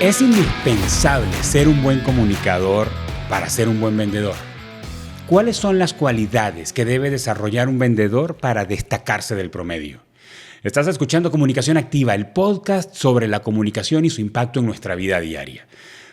Es indispensable ser un buen comunicador para ser un buen vendedor. ¿Cuáles son las cualidades que debe desarrollar un vendedor para destacarse del promedio? Estás escuchando Comunicación Activa, el podcast sobre la comunicación y su impacto en nuestra vida diaria.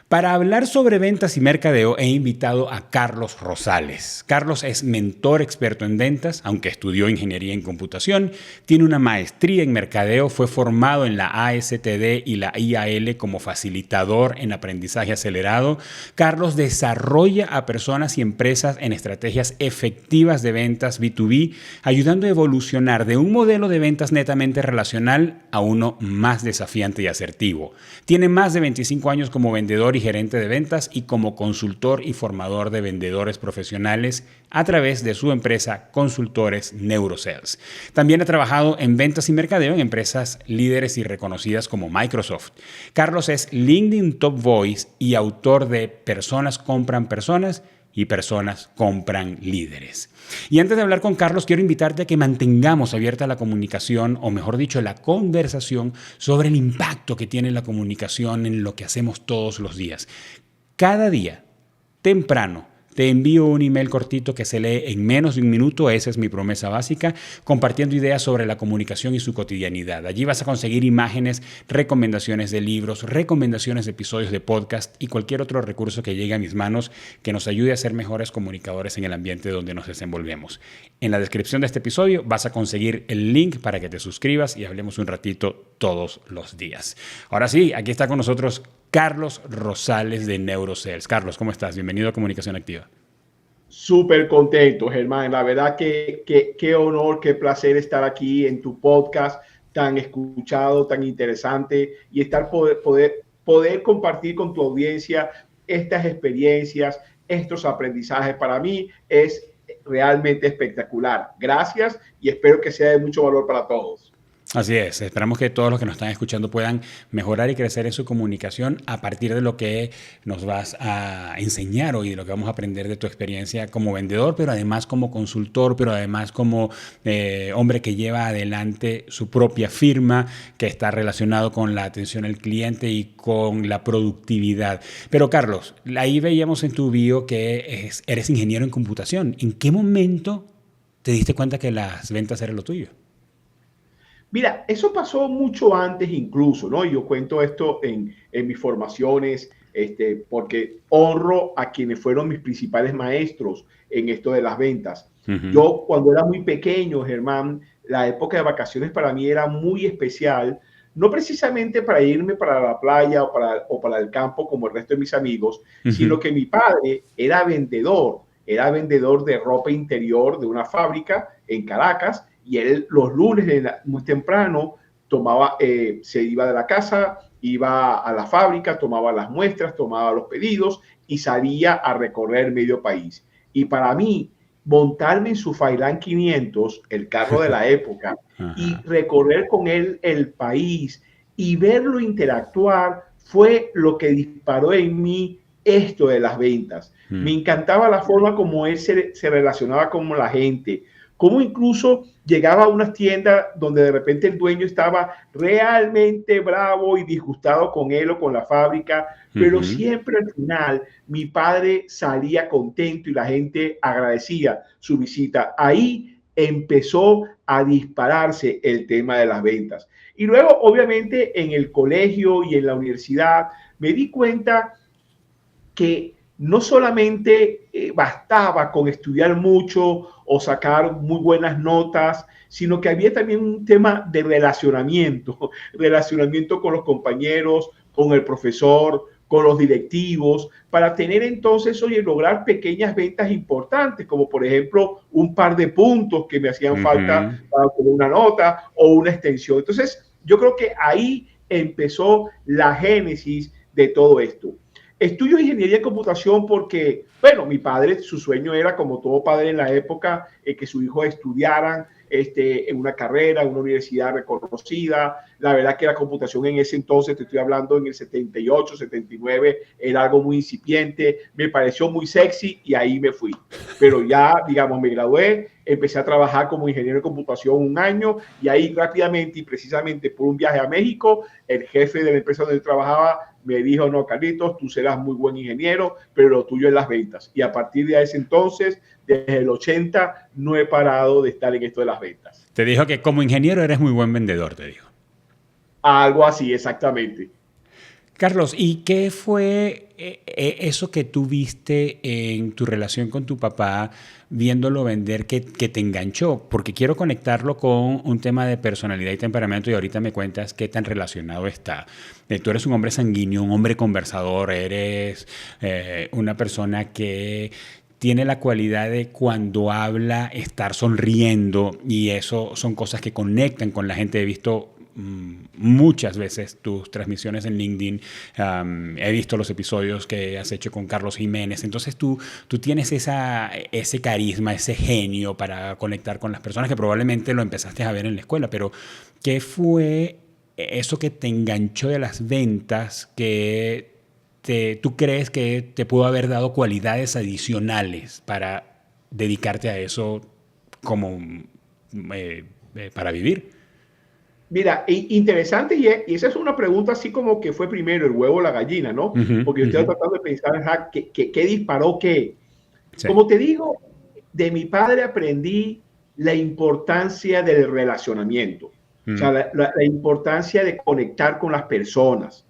Para hablar sobre ventas y mercadeo he invitado a Carlos Rosales. Carlos es mentor experto en ventas, aunque estudió ingeniería en computación, tiene una maestría en mercadeo, fue formado en la ASTD y la IAL como facilitador en aprendizaje acelerado. Carlos desarrolla a personas y empresas en estrategias efectivas de ventas B2B, ayudando a evolucionar de un modelo de ventas netamente relacional a uno más desafiante y asertivo. Tiene más de 25 años como vendedor y gerente de ventas y como consultor y formador de vendedores profesionales a través de su empresa Consultores Neurosales. También ha trabajado en ventas y mercadeo en empresas líderes y reconocidas como Microsoft. Carlos es LinkedIn Top Voice y autor de Personas compran personas y personas compran líderes. Y antes de hablar con Carlos, quiero invitarte a que mantengamos abierta la comunicación, o mejor dicho, la conversación sobre el impacto que tiene la comunicación en lo que hacemos todos los días. Cada día, temprano, te envío un email cortito que se lee en menos de un minuto, esa es mi promesa básica, compartiendo ideas sobre la comunicación y su cotidianidad. Allí vas a conseguir imágenes, recomendaciones de libros, recomendaciones de episodios de podcast y cualquier otro recurso que llegue a mis manos que nos ayude a ser mejores comunicadores en el ambiente donde nos desenvolvemos. En la descripción de este episodio vas a conseguir el link para que te suscribas y hablemos un ratito todos los días. Ahora sí, aquí está con nosotros Carlos Rosales de Neurosales. Carlos, ¿cómo estás? Bienvenido a Comunicación Activa. Súper contento, Germán. La verdad que qué honor, qué placer estar aquí en tu podcast tan escuchado, tan interesante y poder compartir con tu audiencia estas experiencias, estos aprendizajes. Para mí es realmente espectacular. Gracias y espero que sea de mucho valor para todos. Así es, esperamos que todos los que nos están escuchando puedan mejorar y crecer en su comunicación a partir de lo que nos vas a enseñar hoy, de lo que vamos a aprender de tu experiencia como vendedor, pero además como consultor, pero además como hombre que lleva adelante su propia firma, que está relacionado con la atención al cliente y con la productividad. Pero Carlos, ahí veíamos en tu bio que eres ingeniero en computación. ¿En qué momento te diste cuenta que las ventas eran lo tuyo? Mira, eso pasó mucho antes incluso, ¿no? Yo cuento esto en mis formaciones, porque honro a quienes fueron mis principales maestros en esto de las ventas. Uh-huh. Yo, cuando era muy pequeño, Germán, la época de vacaciones para mí era muy especial, no precisamente para irme para la playa o para el campo como el resto de mis amigos, uh-huh, sino que mi padre era vendedor de ropa interior de una fábrica en Caracas. Y él los lunes muy temprano se iba de la casa, iba a la fábrica, tomaba las muestras, tomaba los pedidos y salía a recorrer medio país. Y para mí, montarme en su Fairlane 500, el carro de la época, y recorrer con él el país y verlo interactuar fue lo que disparó en mí esto de las ventas. Me encantaba la forma como él se relacionaba con la gente, cómo incluso llegaba a unas tiendas donde de repente el dueño estaba realmente bravo y disgustado con él o con la fábrica, pero siempre al final mi padre salía contento y la gente agradecía su visita. Ahí empezó a dispararse el tema de las ventas. Y luego, obviamente, en el colegio y en la universidad me di cuenta que no solamente bastaba con estudiar mucho o sacar muy buenas notas, sino que había también un tema de relacionamiento con los compañeros, con el profesor, con los directivos, para tener entonces, lograr pequeñas ventas importantes, como por ejemplo un par de puntos que me hacían falta para obtener una nota o una extensión. Entonces, yo creo que ahí empezó la génesis de todo esto. Estudio ingeniería en computación porque Bueno, mi padre, su sueño era, como todo padre en la época, que sus hijos estudiaran en una carrera, en una universidad reconocida. La verdad que la computación en ese entonces, te estoy hablando en el 78, 79, era algo muy incipiente. Me pareció muy sexy y ahí me fui. Pero ya, digamos, me gradué, empecé a trabajar como ingeniero de computación un año y ahí rápidamente y precisamente por un viaje a México, el jefe de la empresa donde trabajaba me dijo, no, Carlitos, tú serás muy buen ingeniero, pero lo tuyo es las ventas. Y a partir de ese entonces, desde el 80, no he parado de estar en esto de las ventas. Te dijo que como ingeniero eres muy buen vendedor, te dijo. Algo así, exactamente. Carlos, ¿y qué fue eso que tú viste en tu relación con tu papá, viéndolo vender, que te enganchó? Porque quiero conectarlo con un tema de personalidad y temperamento y ahorita me cuentas qué tan relacionado está. Tú eres un hombre sanguíneo, un hombre conversador, eres una persona que tiene la cualidad de cuando habla estar sonriendo y eso son cosas que conectan con la gente. He visto muchas veces tus transmisiones en LinkedIn, he visto los episodios que has hecho con Carlos Jiménez, entonces tú tienes ese carisma, ese genio para conectar con las personas que probablemente lo empezaste a ver en la escuela, pero ¿qué fue eso que te enganchó de las ventas que tú crees que te pudo haber dado cualidades adicionales para dedicarte a eso como para vivir? Mira, interesante y esa es una pregunta así como que fue primero el huevo o la gallina, ¿no? Porque yo estoy tratando de pensar qué disparó qué. Sí. Como te digo, de mi padre aprendí la importancia del relacionamiento, o sea, la importancia de conectar con las personas.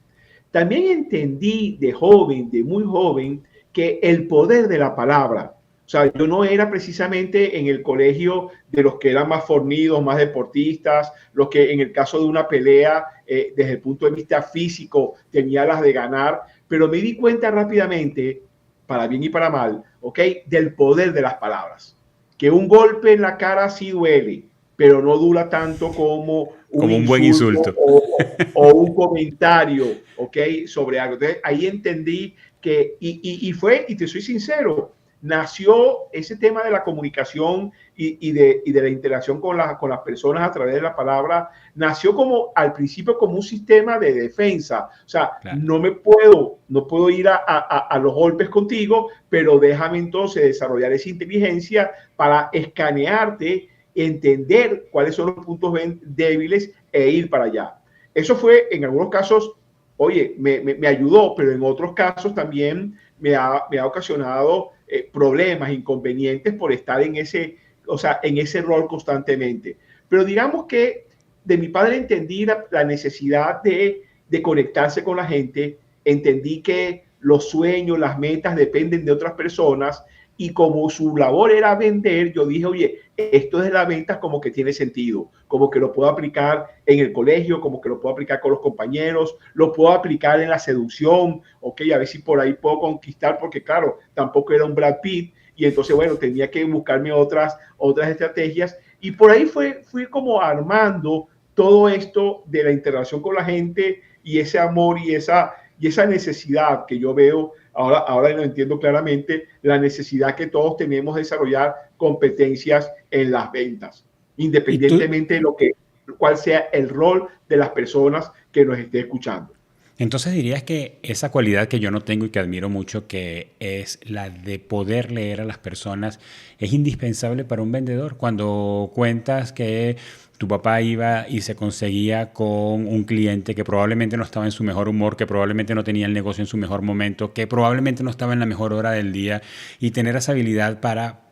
También entendí de joven, de muy joven, que el poder de la palabra, o sea, yo no era precisamente en el colegio de los que eran más fornidos, más deportistas, los que en el caso de una pelea, desde el punto de vista físico, tenía las de ganar, pero me di cuenta rápidamente, para bien y para mal, ¿ok? Del poder de las palabras. Que un golpe en la cara sí duele, pero no dura tanto como un Como un buen insulto insulto. o un comentario, ¿ok? Sobre algo. Entonces, ahí entendí que, y fue, y te soy sincero, nació ese tema de la comunicación y de la interacción con las personas a través de la palabra, nació como al principio como un sistema de defensa. O sea, Claro. no puedo ir a los golpes contigo, pero déjame entonces desarrollar esa inteligencia para escanearte, entender cuáles son los puntos débiles e ir para allá. Eso fue en algunos casos, oye, me ayudó, pero en otros casos también me ha ocasionado problemas, inconvenientes por estar en ese rol constantemente. Pero digamos que de mi padre entendí la necesidad de conectarse con la gente, entendí que los sueños, las metas dependen de otras personas y como su labor era vender, yo dije, oye, esto de las ventas como que tiene sentido, como que lo puedo aplicar en el colegio, como que lo puedo aplicar con los compañeros, lo puedo aplicar en la seducción, ok, a ver si por ahí puedo conquistar, porque claro, tampoco era un Brad Pitt, y entonces, bueno, tenía que buscarme otras estrategias, y por ahí fui como armando todo esto de la interacción con la gente, y ese amor y esa necesidad que yo veo, ahora lo entiendo claramente, la necesidad que todos tenemos de desarrollar competencias en las ventas, independientemente de cuál sea el rol de las personas que nos esté escuchando. Entonces dirías que esa cualidad que yo no tengo y que admiro mucho, que es la de poder leer a las personas, es indispensable para un vendedor. Cuando cuentas que tu papá iba y se conseguía con un cliente que probablemente no estaba en su mejor humor, que probablemente no tenía el negocio en su mejor momento, que probablemente no estaba en la mejor hora del día, y tener esa habilidad para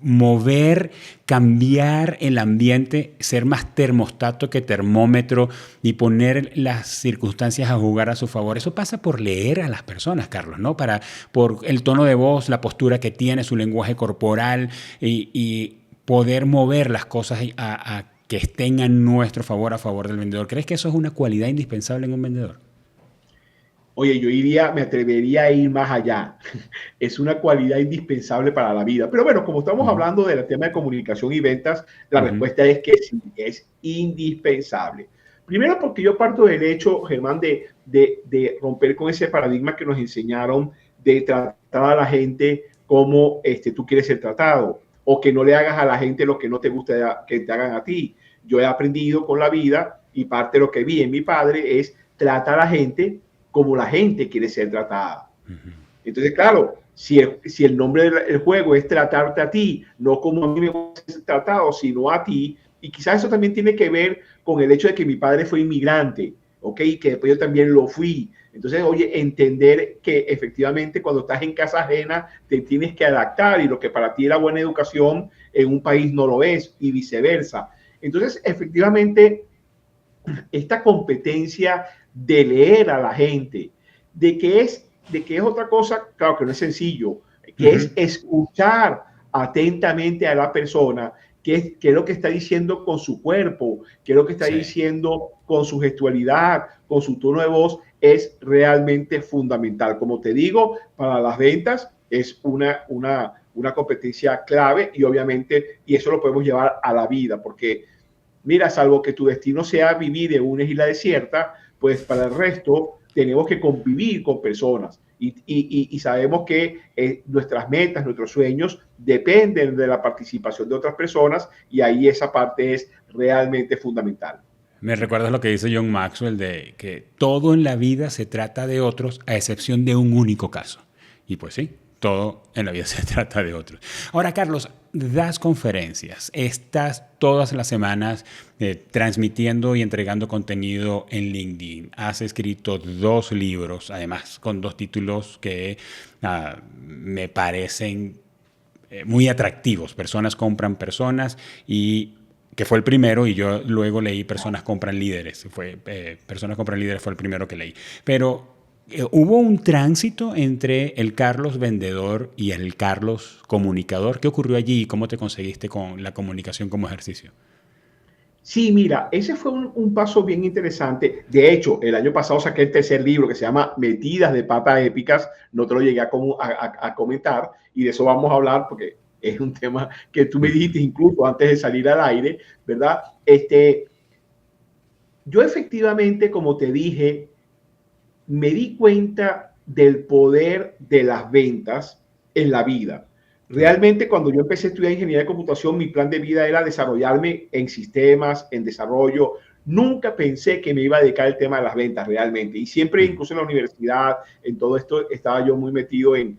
mover, cambiar el ambiente, ser más termostato que termómetro y poner las circunstancias a jugar a su favor. Eso pasa por leer a las personas, Carlos, ¿no? Por el tono de voz, la postura que tiene, su lenguaje corporal y poder mover las cosas a que estén a nuestro favor, a favor del vendedor. ¿Crees que eso es una cualidad indispensable en un vendedor? Oye, me atrevería a ir más allá. Es una cualidad indispensable para la vida. Pero bueno, como estamos hablando del tema de comunicación y ventas, la respuesta es que sí, es indispensable. Primero porque yo parto del hecho, Germán, de romper con ese paradigma que nos enseñaron de tratar a la gente cómo tú quieres ser tratado, o que no le hagas a la gente lo que no te gusta que te hagan a ti. Yo he aprendido con la vida, y parte de lo que vi en mi padre es tratar a la gente como la gente quiere ser tratada. Entonces, claro, si el nombre del juego es tratarte a ti, no como a mí me gusta ser tratado, sino a ti, y quizás eso también tiene que ver con el hecho de que mi padre fue inmigrante, ¿ok? Y que después yo también lo fui. Entonces, oye, entender que efectivamente cuando estás en casa ajena te tienes que adaptar, y lo que para ti era buena educación en un país no lo es, y viceversa. Entonces, efectivamente, esta competencia de leer a la gente, de que es otra cosa, claro que no es sencillo, que es escuchar atentamente a la persona, qué es lo que está diciendo con su cuerpo, qué es lo que está diciendo con su gestualidad, con su tono de voz, es realmente fundamental. Como te digo, para las ventas es una competencia clave, y obviamente, y eso lo podemos llevar a la vida, porque mira, salvo que tu destino sea vivir en una isla desierta, pues para el resto tenemos que convivir con personas, y sabemos que nuestras metas, nuestros sueños dependen de la participación de otras personas, y ahí esa parte es realmente fundamental. Me recuerdas lo que dice John Maxwell, de que todo en la vida se trata de otros a excepción de un único caso. Y pues sí, todo en la vida se trata de otros. Ahora, Carlos, das conferencias, estás todas las semanas transmitiendo y entregando contenido en LinkedIn. Has escrito 2 libros, además con 2 títulos que me parecen muy atractivos. Personas compran personas, y que fue el primero, y yo luego leí Personas compran líderes. Personas compran líderes fue el primero que leí. Pero ¿hubo un tránsito entre el Carlos vendedor y el Carlos comunicador? ¿Qué ocurrió allí y cómo te conseguiste con la comunicación como ejercicio? Sí, mira, ese fue un paso bien interesante. De hecho, el año pasado saqué el tercer libro que se llama Metidas de Pata Épicas. No te lo llegué a comentar, y de eso vamos a hablar porque es un tema que tú me dijiste incluso antes de salir al aire, ¿verdad? Yo efectivamente, como te dije, me di cuenta del poder de las ventas en la vida. Realmente, cuando yo empecé a estudiar ingeniería de computación, mi plan de vida era desarrollarme en sistemas, en desarrollo. Nunca pensé que me iba a dedicar al tema de las ventas realmente. Y siempre, incluso en la universidad, en todo esto, estaba yo muy metido en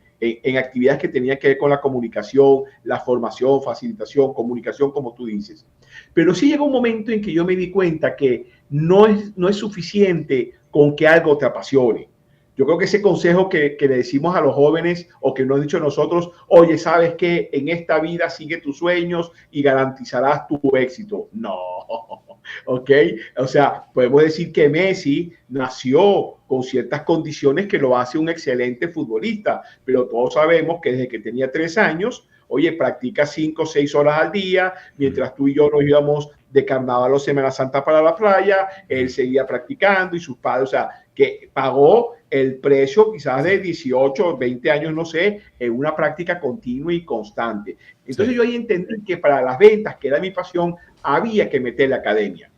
actividades que tenían que ver con la comunicación, la formación, facilitación, comunicación, como tú dices. Pero sí llegó un momento en que yo me di cuenta que no es suficiente con que algo te apasione. Yo creo que ese consejo que le decimos a los jóvenes, o que nos han dicho nosotros, oye, ¿sabes qué? En esta vida sigue tus sueños y garantizarás tu éxito. No, ¿ok? O sea, podemos decir que Messi nació con ciertas condiciones que lo hace un excelente futbolista, pero todos sabemos que desde que tenía 3 años, oye, practica 5 o 6 horas al día, mientras tú y yo nos íbamos de carnaval o Semana Santa para la playa, él seguía practicando, y sus padres, o sea, que pagó el precio quizás de 18 o 20 años, no sé, en una práctica continua y constante. Entonces yo ahí entendí que para las ventas, que era mi pasión, había que meter la academia.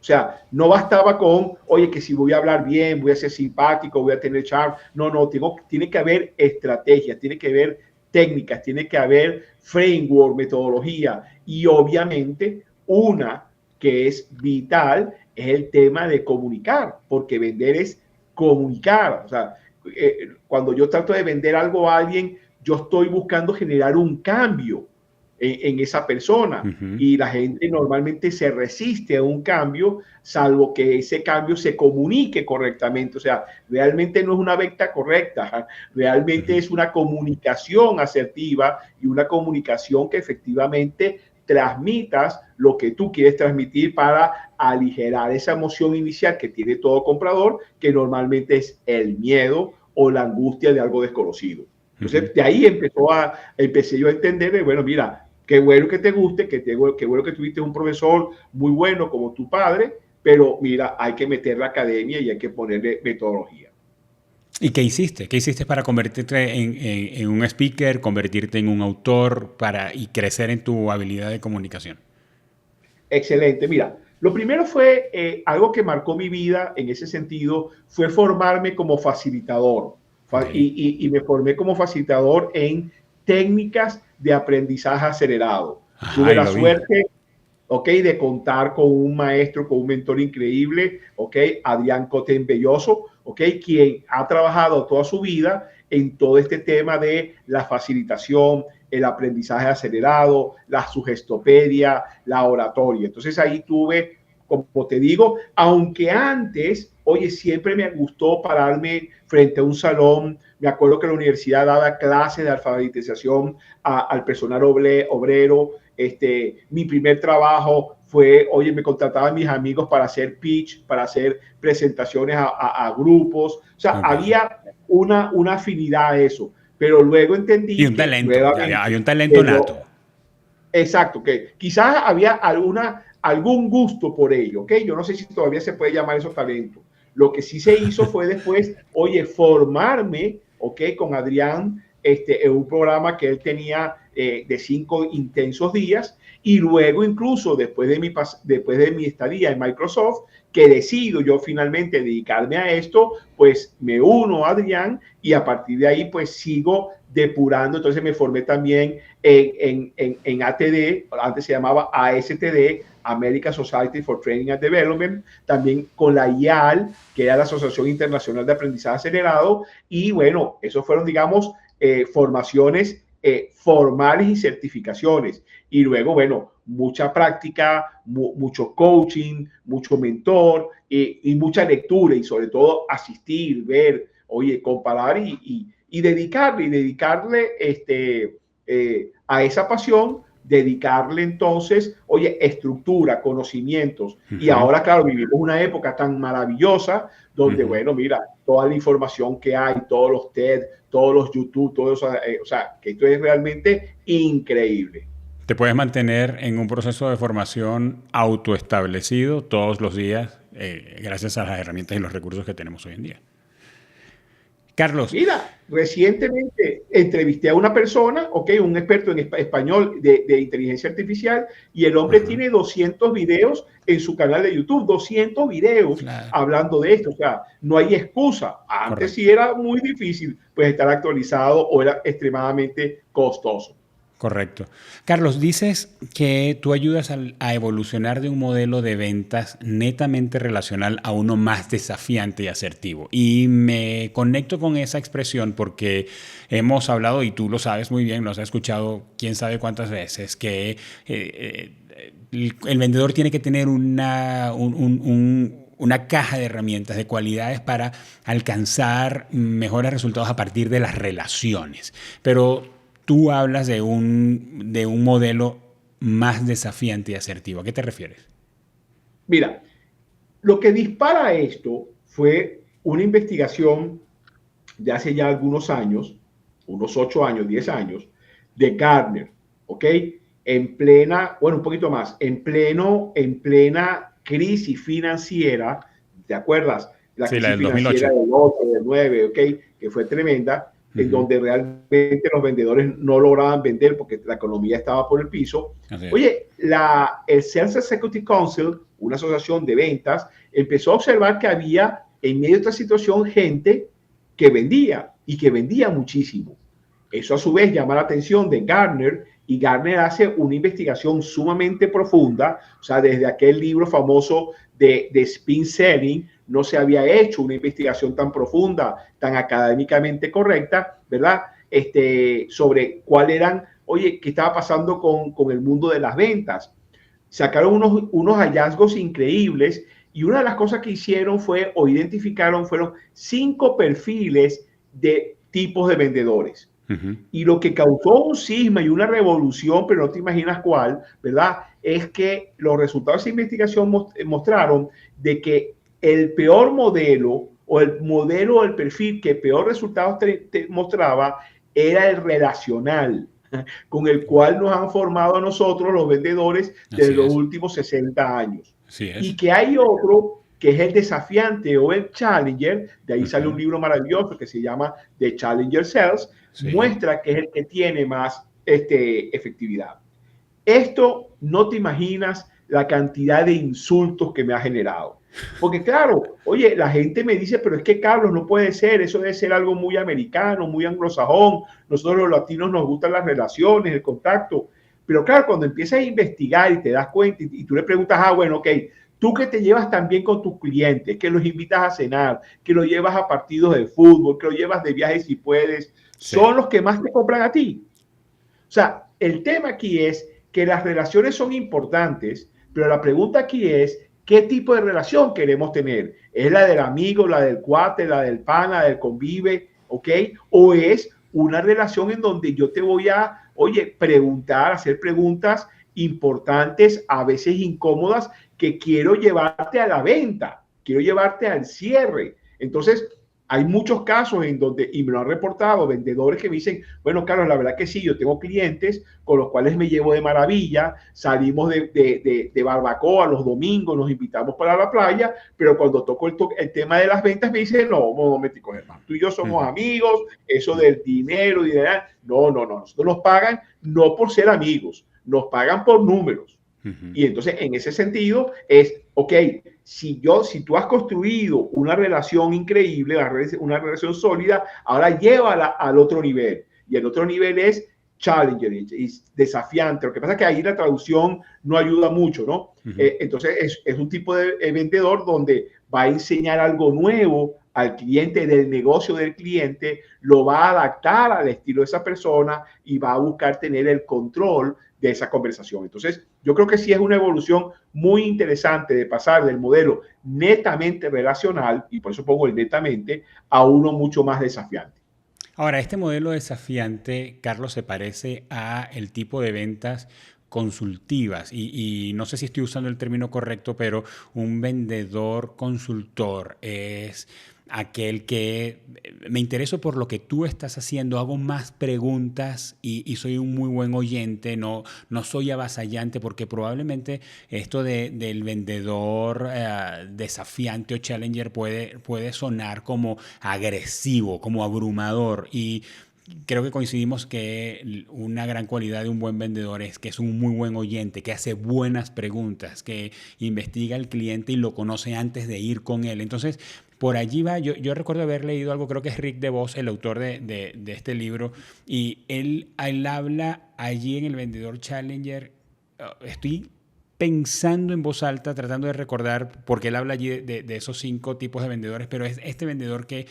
O sea, no bastaba con, oye, que si voy a hablar bien, voy a ser simpático, voy a tener charm. No, tiene que haber estrategias, tiene que haber técnicas, tiene que haber framework, metodología, y obviamente una que es vital es el tema de comunicar, porque vender es comunicar. O sea, cuando yo trato de vender algo a alguien, yo estoy buscando generar un cambio en esa persona, y la gente normalmente se resiste a un cambio, salvo que ese cambio se comunique correctamente. O sea, realmente no es una venta correcta, realmente es una comunicación asertiva, y una comunicación que efectivamente transmitas lo que tú quieres transmitir para aligerar esa emoción inicial que tiene todo comprador, que normalmente es el miedo o la angustia de algo desconocido. Entonces, de ahí empecé yo a entender de, bueno, mira, qué bueno que te guste, qué bueno que tuviste un profesor muy bueno como tu padre, pero mira, hay que meter la academia y hay que ponerle metodología. ¿Y qué hiciste? ¿Qué hiciste para convertirte en un speaker, convertirte en un autor y crecer en tu habilidad de comunicación? Excelente. Mira, lo primero fue algo que marcó mi vida en ese sentido, fue formarme como facilitador. Okay. Y me formé como facilitador en técnicas de aprendizaje acelerado. Ajá, Tuve y la lo vi. suerte, ok, de contar con un maestro, con un mentor increíble, ok, Adrián Coten Belloso, ok, quien ha trabajado toda su vida en todo este tema de la facilitación, el aprendizaje acelerado, la sugestopedia, la oratoria. Entonces ahí tuve, como te digo, aunque antes, oye, siempre me gustó pararme frente a un salón. Me acuerdo que la universidad daba clases de alfabetización al personal obrero. Mi primer trabajo fue, oye, me contrataban mis amigos para hacer pitch, para hacer presentaciones a grupos. O sea, Okay. había una afinidad a eso. Pero luego Y entendí un que talento, nuevamente, hay un talento que no, nato. exacto, que quizás había algún gusto por ello, ¿ok? Yo no sé si todavía se puede llamar eso talento. Lo que sí se hizo fue después, oye, formarme, ¿ok? Con Adrián, en un programa que él tenía de 5 intensos días, y luego incluso después de mi estadía en Microsoft, que decido yo finalmente dedicarme a esto, pues me uno a Adrián y a partir de ahí pues sigo depurando. Entonces me formé también en ATD, antes se llamaba ASTD, American Society for Training and Development, también con la IAL, que era la Asociación Internacional de Aprendizaje Acelerado, y bueno, esos fueron, digamos, formaciones formales y certificaciones. Y luego, bueno, mucha práctica, mucho coaching, mucho mentor y mucha lectura y sobre todo asistir, ver, oye, comparar y dedicarle a esa pasión, dedicarle entonces, oye, estructura, conocimientos. Y ahora, claro, vivimos una época tan maravillosa donde, bueno, mira, toda la información que hay, todos los TED, todos los YouTube, todo eso, o sea, que esto es realmente increíble. Te puedes mantener en un proceso de formación autoestablecido todos los días gracias a las herramientas y los recursos que tenemos hoy en día. Carlos. Mira, recientemente entrevisté a una persona, ok, un experto en español de inteligencia artificial, y el hombre tiene 200 videos en su canal de YouTube, 200 videos Claro. hablando de esto. O sea, no hay excusa. Antes Correcto. sí era muy difícil pues estar actualizado o era extremadamente costoso. Correcto. Carlos, dices que tú ayudas a evolucionar de un modelo de ventas netamente relacional a uno más desafiante y asertivo. Y me conecto con esa expresión porque hemos hablado, y tú lo sabes muy bien, lo has escuchado quién sabe cuántas veces, que el vendedor tiene que tener una caja de herramientas, de cualidades para alcanzar mejores resultados a partir de las relaciones. Pero tú hablas de un modelo más desafiante y asertivo. ¿A qué te refieres? Mira, lo que dispara esto fue una investigación de hace ya algunos años, unos 8 años, 10 años, de Gartner, ¿ok? En plena, bueno, un poquito más, en plena crisis financiera, ¿te acuerdas? La Sí, la crisis del financiera 2008. del 8, del 9, ¿ok? Que fue tremenda, en donde realmente los vendedores no lograban vender porque la economía estaba por el piso. Así es. Oye, el Sales Executive Council, una asociación de ventas, empezó a observar que había en medio de esta situación gente que vendía y que vendía muchísimo. Eso a su vez llama la atención de Gartner, y Gartner hace una investigación sumamente profunda. O sea, desde aquel libro famoso de Spin Selling no se había hecho una investigación tan profunda, tan académicamente correcta, ¿verdad? Sobre cuál eran, oye, qué estaba pasando con el mundo de las ventas. Sacaron unos hallazgos increíbles, y una de las cosas que hicieron fue, o identificaron, fueron 5 perfiles de tipos de vendedores. Y lo que causó un cisma y una revolución, pero no te imaginas cuál, ¿verdad? Es que los resultados de esa investigación mostraron de que el peor modelo o el perfil que peor resultados te mostraba era el relacional, con el cual nos han formado a nosotros los vendedores desde los últimos 60 años. Así es. Y que hay otro que es el desafiante o el challenger. De ahí sale un libro maravilloso que se llama The Challenger Sales. Muestra que es el que tiene más efectividad. Esto no te imaginas la cantidad de insultos que me ha generado. Porque claro, oye, la gente me dice, pero es que Carlos, no puede ser, eso debe ser algo muy americano, muy anglosajón. Nosotros los latinos nos gustan las relaciones, el contacto. Pero claro, cuando empiezas a investigar y te das cuenta y tú le preguntas, bueno, ok, tú que te llevas tan bien con tus clientes, que los invitas a cenar, que los llevas a partidos de fútbol, que los llevas de viajes si puedes, Sí. son los que más te compran a ti. O sea, el tema aquí es que las relaciones son importantes, pero la pregunta aquí es, ¿qué tipo de relación queremos tener? ¿Es la del amigo, la del cuate, la del pana, la del convive, ok? ¿O es una relación en donde yo te voy a, oye, preguntar, hacer preguntas importantes, a veces incómodas, que quiero llevarte a la venta, quiero llevarte al cierre? Entonces, hay muchos casos en donde, y me lo han reportado, vendedores que me dicen, bueno, Carlos, la verdad que sí, yo tengo clientes con los cuales me llevo de maravilla, salimos de barbacoa los domingos, nos invitamos para la playa, pero cuando toco el tema de las ventas me dicen, no, un momentico, hermano, tú y yo somos amigos, eso del dinero, no, nosotros nos pagan no por ser amigos, nos pagan por números. Y entonces, en ese sentido, es, ok, si tú has construido una relación increíble, una relación sólida, ahora llévala al otro nivel. Y el otro nivel es challenger, es desafiante. Lo que pasa es que ahí la traducción no ayuda mucho, ¿no? Entonces, es un tipo de vendedor donde va a enseñar algo nuevo al cliente, del negocio del cliente, lo va a adaptar al estilo de esa persona y va a buscar tener el control de esa conversación. Entonces, yo creo que sí es una evolución muy interesante de pasar del modelo netamente relacional, y por eso pongo el netamente, a uno mucho más desafiante. Ahora, este modelo desafiante, Carlos, se parece a el tipo de ventas consultivas y no sé si estoy usando el término correcto, pero un vendedor consultor es aquel que me intereso por lo que tú estás haciendo, hago más preguntas y soy un muy buen oyente, no soy avasallante, porque probablemente esto del vendedor desafiante o challenger puede sonar como agresivo, como abrumador, y creo que coincidimos que una gran cualidad de un buen vendedor es que es un muy buen oyente, que hace buenas preguntas, que investiga al cliente y lo conoce antes de ir con él. Entonces, por allí va. Yo recuerdo haber leído algo, creo que es Rick DeVos, el autor de este libro, y él habla allí en el Vendedor Challenger. Estoy pensando en voz alta, tratando de recordar, porque él habla allí de esos 5 tipos de vendedores, pero es este vendedor que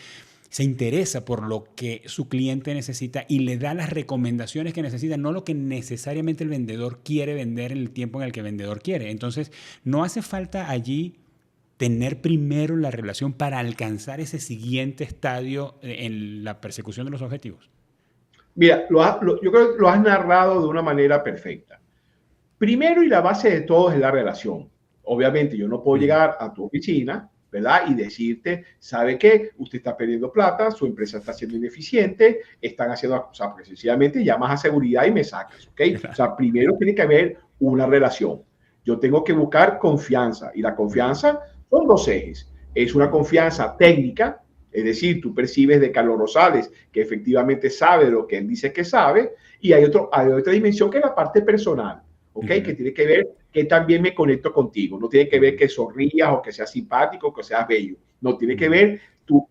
se interesa por lo que su cliente necesita y le da las recomendaciones que necesita, no lo que necesariamente el vendedor quiere vender en el tiempo en el que el vendedor quiere. Entonces, no hace falta allí tener primero la relación para alcanzar ese siguiente estadio en la persecución de los objetivos. Mira, yo creo que lo has narrado de una manera perfecta. Primero y la base de todo es la relación. Obviamente yo no puedo llegar a tu oficina, ¿verdad? Y decirte, ¿sabe qué? Usted está perdiendo plata, su empresa está siendo ineficiente, están haciendo, o sea, porque sencillamente llamas a seguridad y me sacas, ¿ok? O sea, primero tiene que haber una relación. Yo tengo que buscar confianza, y la confianza son 2 ejes. Es una confianza técnica, es decir, tú percibes de Carlos Rosales que efectivamente sabe lo que él dice que sabe, y hay otra dimensión que es la parte personal. ¿Ok? Que tiene que ver que también me conecto contigo. No tiene que ver que sonrías o que seas simpático o que seas bello. No, tiene que ver tu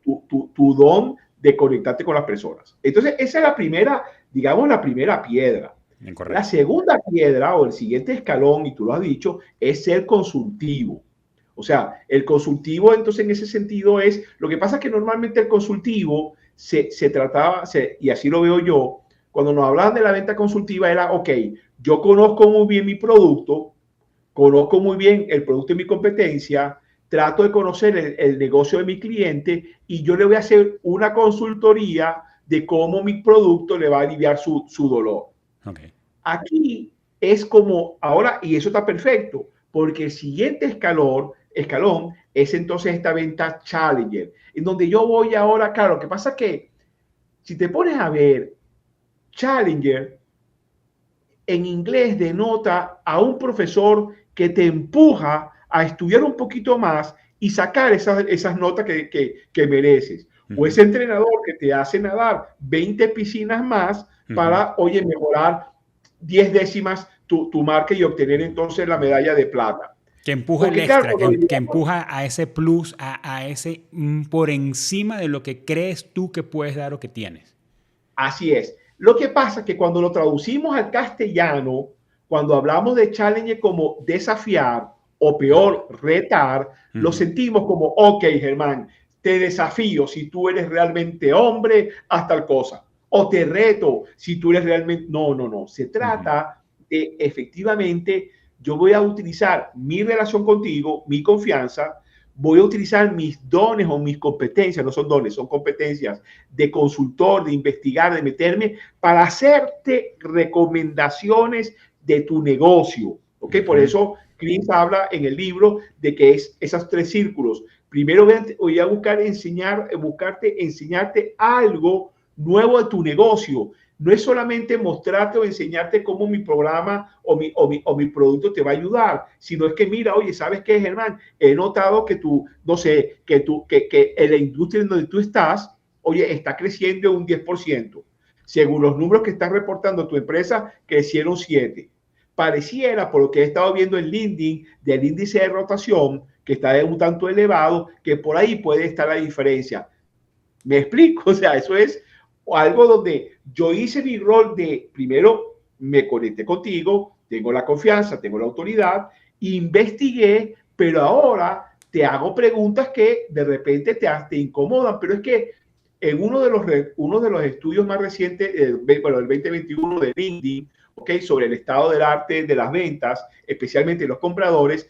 don de conectarte con las personas. Entonces, esa es la primera, digamos, la primera piedra. Incorrecto. La segunda piedra o el siguiente escalón, y tú lo has dicho, es ser consultivo. O sea, el consultivo, entonces, en ese sentido es, lo que pasa es que normalmente el consultivo se trataba, y así lo veo yo, cuando nos hablaban de la venta consultiva era, ok, yo conozco muy bien mi producto, conozco muy bien el producto de mi competencia, trato de conocer el negocio de mi cliente y yo le voy a hacer una consultoría de cómo mi producto le va a aliviar su dolor. Okay. Aquí es como ahora, y eso está perfecto, porque el siguiente escalón es entonces esta venta challenger, en donde yo voy ahora, claro, lo que pasa es que si te pones a ver, challenger en inglés denota a un profesor que te empuja a estudiar un poquito más y sacar esas notas que mereces. O ese entrenador que te hace nadar 20 piscinas más para, oye, mejorar 10 décimas tu marca y obtener entonces la medalla de plata. Que empuja el Porque claro, extra, que empuja a ese plus, a ese por encima de lo que crees tú que puedes dar o que tienes. así es. Lo que pasa es que cuando lo traducimos al castellano, cuando hablamos de challenge como desafiar o peor, retar, lo sentimos como, ok, Germán, te desafío si tú eres realmente hombre, haz tal cosa. O te reto si tú eres realmente... No, no, no. Se trata de efectivamente, yo voy a utilizar mi relación contigo, mi confianza, voy a utilizar mis dones o mis competencias, no son dones, son competencias de consultor, de investigar, de meterme para hacerte recomendaciones de tu negocio. ¿Ok? Por eso Chris habla en el libro de que es esos 3 círculos. Primero voy a buscar enseñarte algo nuevo de tu negocio. No es solamente mostrarte o enseñarte cómo mi programa o mi producto te va a ayudar, sino es que mira, oye, ¿sabes qué, Germán? He notado que tú, no sé, que en la industria en donde tú estás, oye, está creciendo un 10%. Según los números que está reportando tu empresa, crecieron 7%. Pareciera, por lo que he estado viendo en LinkedIn, del índice de rotación, que está un tanto elevado, que por ahí puede estar la diferencia. ¿Me explico? O sea, eso es algo donde yo hice mi rol de, primero, me conecté contigo, tengo la confianza, tengo la autoridad, investigué, pero ahora te hago preguntas que de repente te incomodan, pero es que en uno de los estudios más recientes, bueno, del 2021 de LinkedIn, okay, sobre el estado del arte de las ventas, especialmente los compradores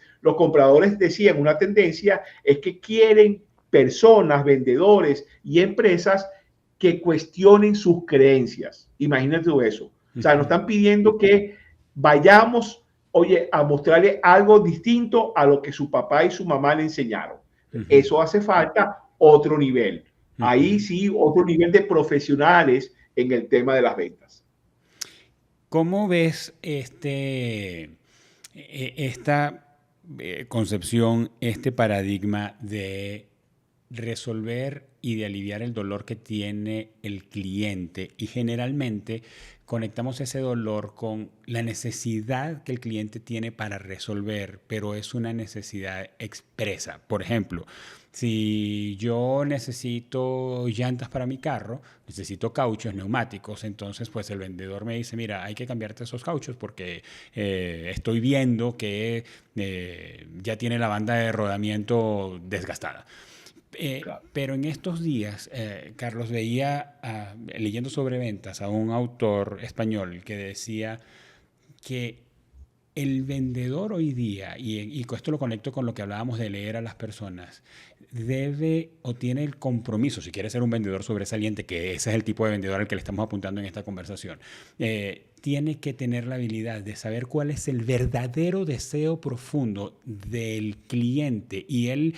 decían una tendencia es que quieren personas, vendedores y empresas que cuestionen sus creencias. Imagínate eso. O sea, nos están pidiendo que vayamos, oye, a mostrarle algo distinto a lo que su papá y su mamá le enseñaron. Eso hace falta otro nivel. Ahí sí, otro nivel de profesionales en el tema de las ventas. ¿Cómo ves esta concepción, este paradigma de resolver y de aliviar el dolor que tiene el cliente? Y generalmente conectamos ese dolor con la necesidad que el cliente tiene para resolver, pero es una necesidad expresa. Por ejemplo, si yo necesito llantas para mi carro, necesito cauchos, neumáticos, entonces pues el vendedor me dice, mira, hay que cambiarte esos cauchos porque estoy viendo que ya tiene la banda de rodamiento desgastada. Claro. Pero en estos días, Carlos, veía, leyendo sobre ventas, a un autor español que decía que el vendedor hoy día, y esto lo conecto con lo que hablábamos de leer a las personas, debe o tiene el compromiso, si quiere ser un vendedor sobresaliente, que ese es el tipo de vendedor al que le estamos apuntando en esta conversación, tiene que tener la habilidad de saber cuál es el verdadero deseo profundo del cliente. Y él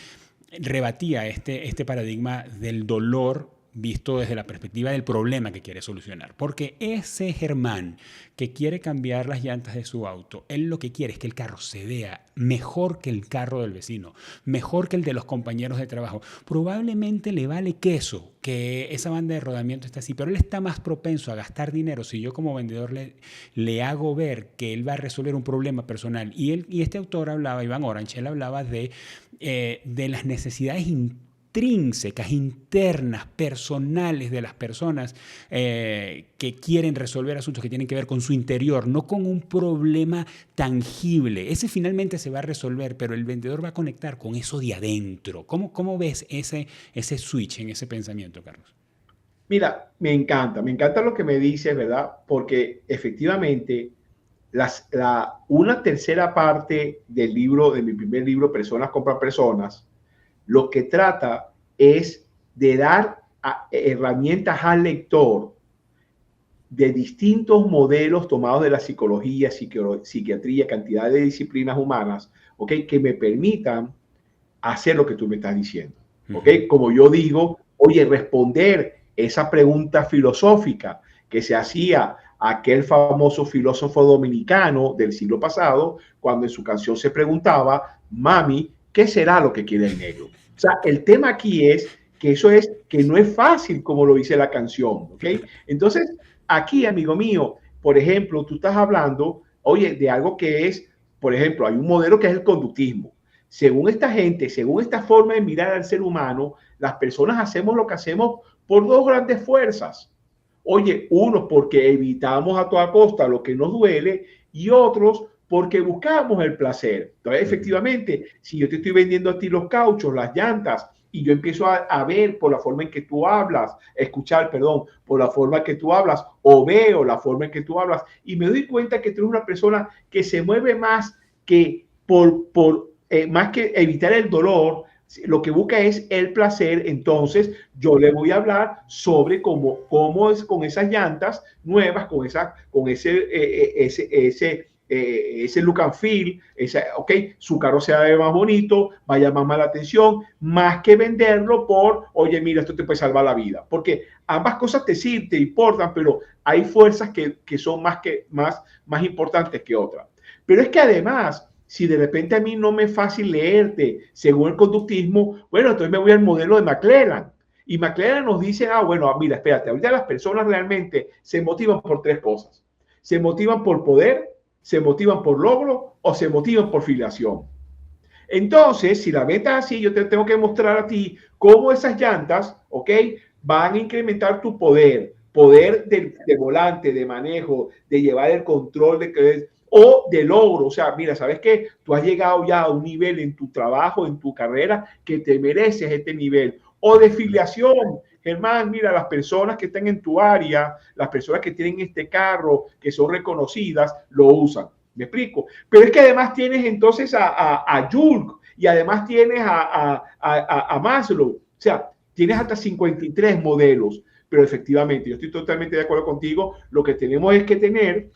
rebatía este paradigma del dolor visto desde la perspectiva del problema que quiere solucionar. Porque ese Germán que quiere cambiar las llantas de su auto, él lo que quiere es que el carro se vea mejor que el carro del vecino, mejor que el de los compañeros de trabajo. Probablemente le vale queso que esa banda de rodamiento está así, pero él está más propenso a gastar dinero si yo como vendedor le hago ver que él va a resolver un problema personal. Y este autor hablaba, Iván Orange, él hablaba de las necesidades intrínsecas, internas, personales de las personas que quieren resolver asuntos que tienen que ver con su interior, no con un problema tangible. Ese finalmente se va a resolver, pero el vendedor va a conectar con eso de adentro. ¿Cómo ves ese switch en ese pensamiento, Carlos? Mira, me encanta lo que me dices, ¿verdad? Porque efectivamente una tercera parte del libro, de mi primer libro, Personas compran personas, lo que trata es de dar herramientas al lector de distintos modelos tomados de la psicología, psiquiatría, cantidad de disciplinas humanas, ¿okay? Que me permitan hacer lo que tú me estás diciendo. ¿Okay? Como yo digo, oye, responder esa pregunta filosófica que se hacía aquel famoso filósofo dominicano del siglo pasado, cuando en su canción se preguntaba, mami, ¿qué será lo que quiere el negro? O sea, el tema aquí es que no es fácil como lo dice la canción, ¿ok? Entonces, aquí, amigo mío, por ejemplo, tú estás hablando, oye, de algo que es por ejemplo, hay un modelo que es el conductismo. Según esta gente, según esta forma de mirar al ser humano, las personas hacemos lo que hacemos por dos grandes fuerzas. Oye, unos porque evitamos a toda costa lo que nos duele y otros porque buscamos el placer. Entonces, efectivamente, si yo te estoy vendiendo a ti los cauchos, las llantas, y yo empiezo a ver por la forma en que tú hablas, escuchar, perdón, por la forma en que tú hablas, o veo la forma en que tú hablas, y me doy cuenta que tú eres una persona que se mueve más que más que evitar el dolor, lo que busca es el placer. Entonces yo le voy a hablar sobre cómo es con esas llantas nuevas, con ese look and feel, su carro se ve más bonito, va a llamar más la atención, más que venderlo por, oye, mira, esto te puede salvar la vida. Porque ambas cosas te importan, pero hay fuerzas que son más importantes que otras. Pero es que además, si de repente a mí no me es fácil leerte según el conductismo, bueno, entonces me voy al modelo de McClelland. Y McClelland nos dice, bueno, mira, espérate, ahorita las personas realmente se motivan por tres cosas. Se motivan por poder, se motivan por logro o se motivan por filiación. Entonces, si la meta es así, yo te tengo que mostrar a ti cómo esas llantas, ¿ok?, van a incrementar tu poder de volante, de manejo, de llevar el control o de logro. O sea, mira, ¿sabes qué? Tú has llegado ya a un nivel en tu trabajo, en tu carrera, que te mereces este nivel. O de filiación. Germán, mira, las personas que están en tu área, las personas que tienen este carro, que son reconocidas, lo usan. ¿Me explico? Pero es que además tienes entonces a Julk y además tienes a Maslow. O sea, tienes hasta 53 modelos. Pero efectivamente, yo estoy totalmente de acuerdo contigo. Lo que tenemos es que tener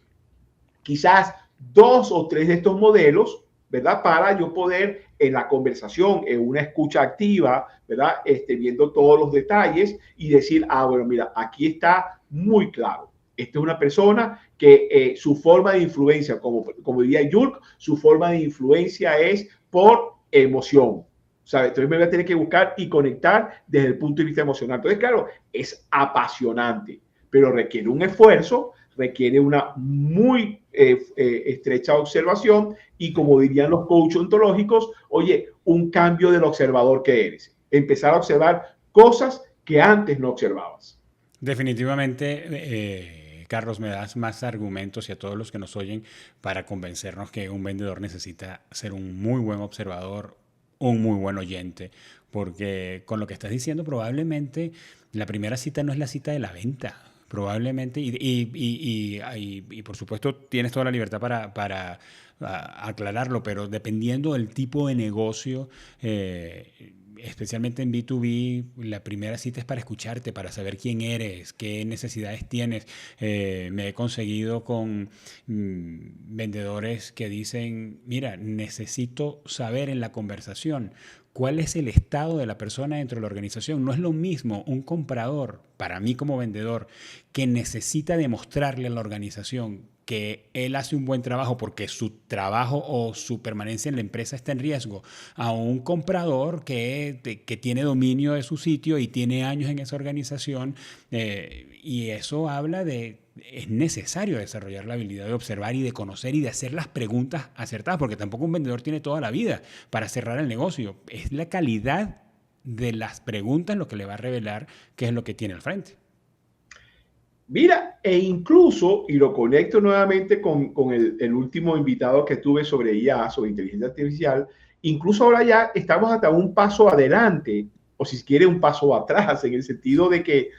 quizás 2 o 3 de estos modelos, ¿verdad? Para yo poder en la conversación, en una escucha activa, ¿verdad? Viendo todos los detalles y decir, bueno, mira, aquí está muy claro. Esta es una persona que su forma de influencia, como diría Julk, su forma de influencia es por emoción. ¿Sabes? Entonces me voy a tener que buscar y conectar desde el punto de vista emocional. Entonces, claro, es apasionante, pero requiere un esfuerzo, requiere una muy estrecha observación y, como dirían los coaches ontológicos, oye, un cambio del observador que eres. Empezar a observar cosas que antes no observabas. Definitivamente, Carlos, me das más argumentos y a todos los que nos oyen para convencernos que un vendedor necesita ser un muy buen observador, un muy buen oyente, porque con lo que estás diciendo probablemente la primera cita no es la cita de la venta. Probablemente, y por supuesto tienes toda la libertad para aclararlo, pero dependiendo del tipo de negocio, especialmente en B2B, la primera cita es para escucharte, para saber quién eres, qué necesidades tienes. Me he conseguido con vendedores que dicen, mira, necesito saber en la conversación cuál es el estado de la persona dentro de la organización. No es lo mismo un comprador, para mí como vendedor, que necesita demostrarle a la organización que él hace un buen trabajo porque su trabajo o su permanencia en la empresa está en riesgo, a un comprador que tiene dominio de su sitio y tiene años en esa organización, y eso habla de es necesario desarrollar la habilidad de observar y de conocer y de hacer las preguntas acertadas, porque tampoco un vendedor tiene toda la vida para cerrar el negocio. Es la calidad de las preguntas lo que le va a revelar qué es lo que tiene al frente. Mira, e incluso, y lo conecto nuevamente con el último invitado que tuve sobre IA, sobre inteligencia artificial, incluso ahora ya estamos hasta un paso adelante, o si quiere un paso atrás, en el sentido de que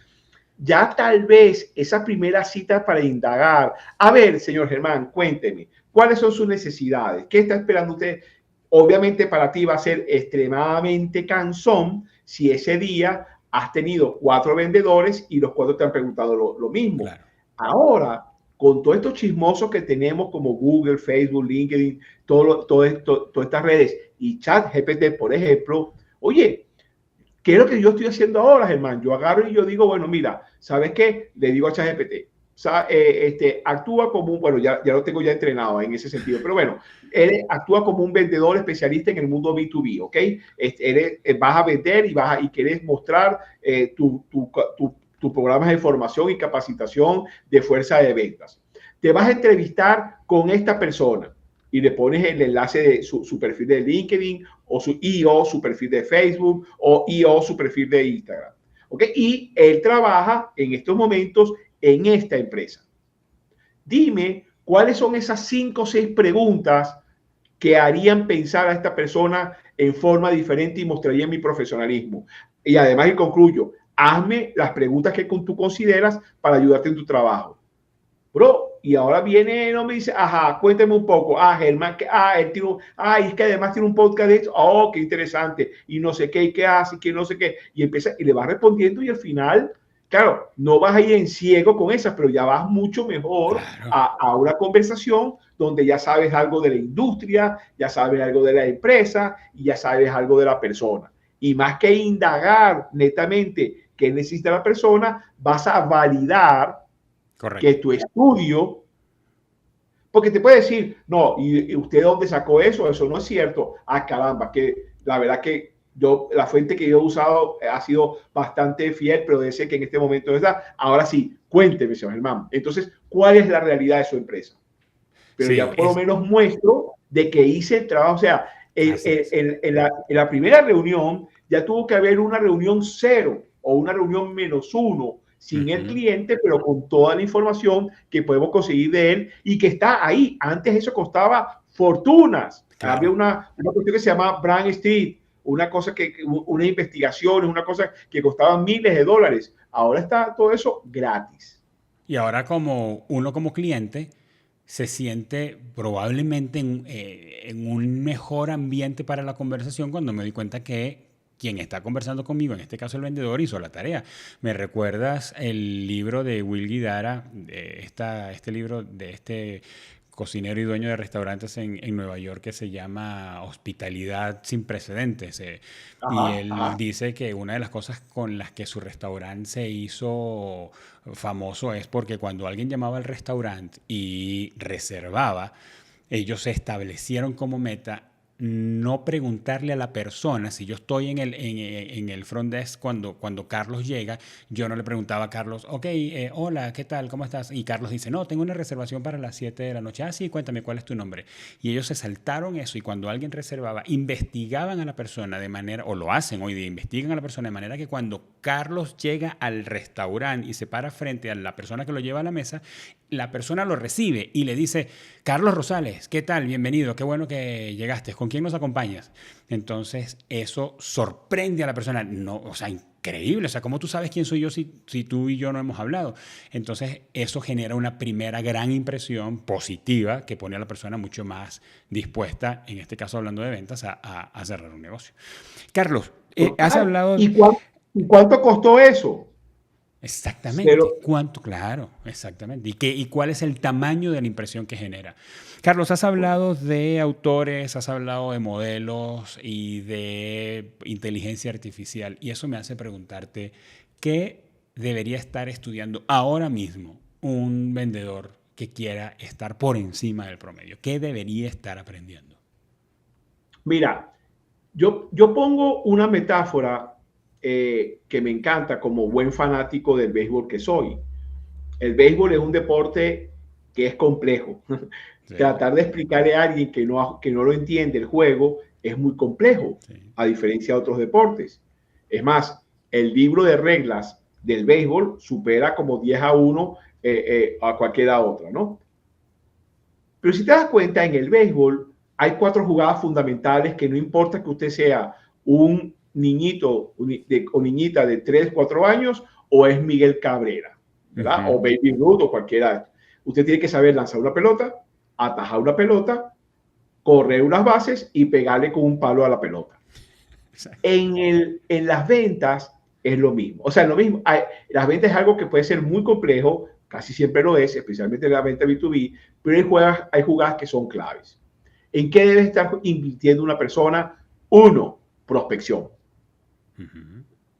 ya tal vez esa primera cita para indagar, a ver, señor Germán, cuénteme, ¿cuáles son sus necesidades? ¿Qué está esperando usted? Obviamente para ti va a ser extremadamente cansón si ese día has tenido 4 vendedores y los 4 te han preguntado lo mismo. Claro. Ahora, con todos estos chismosos que tenemos como Google, Facebook, LinkedIn, todas estas redes y ChatGPT, por ejemplo, oye, ¿qué es lo que yo estoy haciendo ahora, Germán? Yo agarro y yo digo, bueno, mira, ¿sabes qué? Le digo a ChatGPT, actúa como un, bueno, ya lo tengo ya entrenado en ese sentido, pero bueno, él actúa como un vendedor especialista en el mundo B2B, ¿ok? Vas a vender y quieres mostrar tus programas de formación y capacitación de fuerza de ventas. Te vas a entrevistar con esta persona. y le pones el enlace de su perfil de LinkedIn o su perfil de Facebook o su perfil de Instagram. ¿Ok? Y él trabaja en estos momentos en esta empresa. Dime cuáles son esas 5 o 6 preguntas que harían pensar a esta persona en forma diferente y mostrarían mi profesionalismo. Y además, y concluyo, hazme las preguntas que tú consideras para ayudarte en tu trabajo. Bro, y ahora viene, no me dice, ajá, cuéntame un poco. Germán, él tiene es que además tiene un podcast de esto. Oh, qué interesante. Y no sé qué, y qué hace, y qué no sé qué. Y empieza, y le vas respondiendo, y al final, claro, no vas a ir en ciego con esas, pero ya vas mucho mejor Claro. a una conversación donde ya sabes algo de la industria, ya sabes algo de la empresa y ya sabes algo de la persona. Y más que indagar netamente qué necesita la persona, vas a validar que Correcto. tu estudio, porque te puede decir, no, ¿y usted dónde sacó eso? Eso no es cierto. Caramba, que la verdad que la fuente que yo he usado ha sido bastante fiel, pero dice que en este momento no está. Ahora sí, cuénteme, señor Germán. Entonces, ¿cuál es la realidad de su empresa? Pero Sí, ya por lo menos muestro de que hice el trabajo. O sea, así es. en la primera reunión ya tuvo que haber una reunión 0 o una reunión -1 sin el cliente, pero con toda la información que podemos conseguir de él y que está ahí. Antes eso costaba fortunas. Claro. Había una cuestión que se llama Brand Street, una investigación, una cosa que costaba miles de dólares. Ahora está todo eso gratis. Y ahora como uno como cliente se siente probablemente en un mejor ambiente para la conversación cuando me doy cuenta que quien está conversando conmigo, en este caso el vendedor, hizo la tarea. ¿Me recuerdas el libro de Will Guidara, este libro de este cocinero y dueño de restaurantes en Nueva York que se llama Hospitalidad sin precedentes? Y Ajá, él ajá. dice que una de las cosas con las que su restaurante se hizo famoso es porque cuando alguien llamaba al restaurante y reservaba, ellos se establecieron como meta no preguntarle a la persona, si yo estoy en el front desk cuando Carlos llega, yo no le preguntaba a Carlos, ok, hola, ¿qué tal? ¿Cómo estás? Y Carlos dice, no, tengo una reservación para las 7 de la noche. Ah, sí, cuéntame, ¿cuál es tu nombre? Y ellos se saltaron eso y cuando alguien reservaba, investigaban a la persona de manera, o lo hacen hoy día, investigan a la persona de manera que cuando Carlos llega al restaurante y se para frente a la persona que lo lleva a la mesa, la persona lo recibe y le dice, Carlos Rosales, ¿qué tal? Bienvenido, qué bueno que llegaste, ¿con quién nos acompañas? Entonces, eso sorprende a la persona, no, o sea, increíble, o sea, ¿cómo tú sabes quién soy yo si tú y yo no hemos hablado? Entonces, eso genera una primera gran impresión positiva que pone a la persona mucho más dispuesta, en este caso hablando de ventas, a cerrar un negocio. Carlos, has Total. hablado... ¿Y cuánto costó eso? Exactamente. Cero. ¿Cuánto? Claro, exactamente. ¿Y cuál es el tamaño de la impresión que genera? Carlos, has hablado de autores, has hablado de modelos y de inteligencia artificial. Y eso me hace preguntarte, ¿qué debería estar estudiando ahora mismo un vendedor que quiera estar por encima del promedio? ¿Qué debería estar aprendiendo? Mira, yo pongo una metáfora que me encanta como buen fanático del béisbol que soy. El béisbol es un deporte que es complejo. Sí, Tratar de explicarle a alguien que no lo entiende el juego es muy complejo, sí. a diferencia de otros deportes. Es más, el libro de reglas del béisbol supera como 10-1 a cualquiera otra, ¿no? Pero si te das cuenta, en el béisbol hay 4 jugadas fundamentales que no importa que usted sea un niñito o niñita de 3, 4 años o es Miguel Cabrera, ¿verdad? O Baby Ruth o cualquiera. Usted tiene que saber lanzar una pelota, atajar una pelota, correr unas bases y pegarle con un palo a la pelota. En las ventas es lo mismo. O sea, lo mismo. Las ventas es algo que puede ser muy complejo, casi siempre lo es, especialmente en la venta B2B, pero hay jugadas que son claves. ¿En qué debe estar invirtiendo una persona? 1, prospección.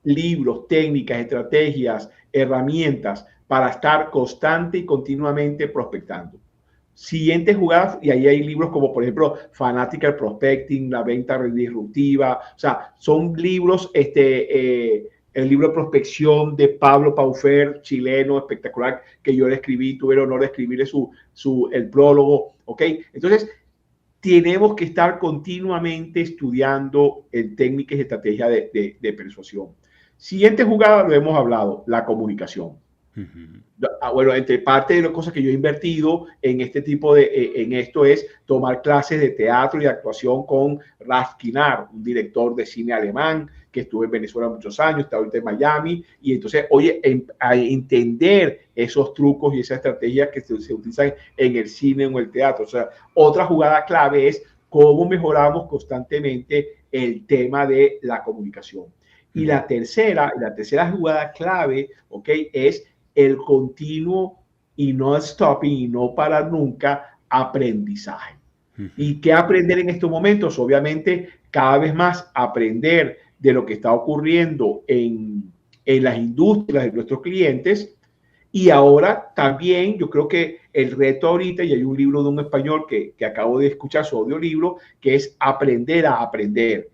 Libros, técnicas, estrategias, herramientas para estar constante y continuamente prospectando. Siguiente jugada, y ahí hay libros como por ejemplo Fanatical Prospecting, La Venta Disruptiva, o sea, son libros, el libro de prospección de Pablo Paufer, chileno, espectacular, que yo le escribí, tuve el honor de escribirle el prólogo, ¿ok? Entonces, tenemos que estar continuamente estudiando técnicas y estrategias de persuasión. Siguiente jugada, lo hemos hablado, la comunicación. Bueno, entre parte de las cosas que yo he invertido en este tipo en esto es tomar clases de teatro y de actuación con Ralf Kinar, un director de cine alemán que estuvo en Venezuela muchos años, está ahorita en Miami, y entonces, oye, a entender esos trucos y esas estrategias que se utilizan en el cine o en el teatro. O sea, otra jugada clave es cómo mejoramos constantemente el tema de la comunicación. Y la tercera jugada clave, ¿ok?, es el continuo y no stopping y no parar nunca aprendizaje. ¿Y qué aprender en estos momentos? Obviamente, cada vez más aprender de lo que está ocurriendo en las industrias de nuestros clientes. Y ahora también yo creo que el reto ahorita, y hay un libro de un español que acabo de escuchar su audiolibro, que es aprender a aprender.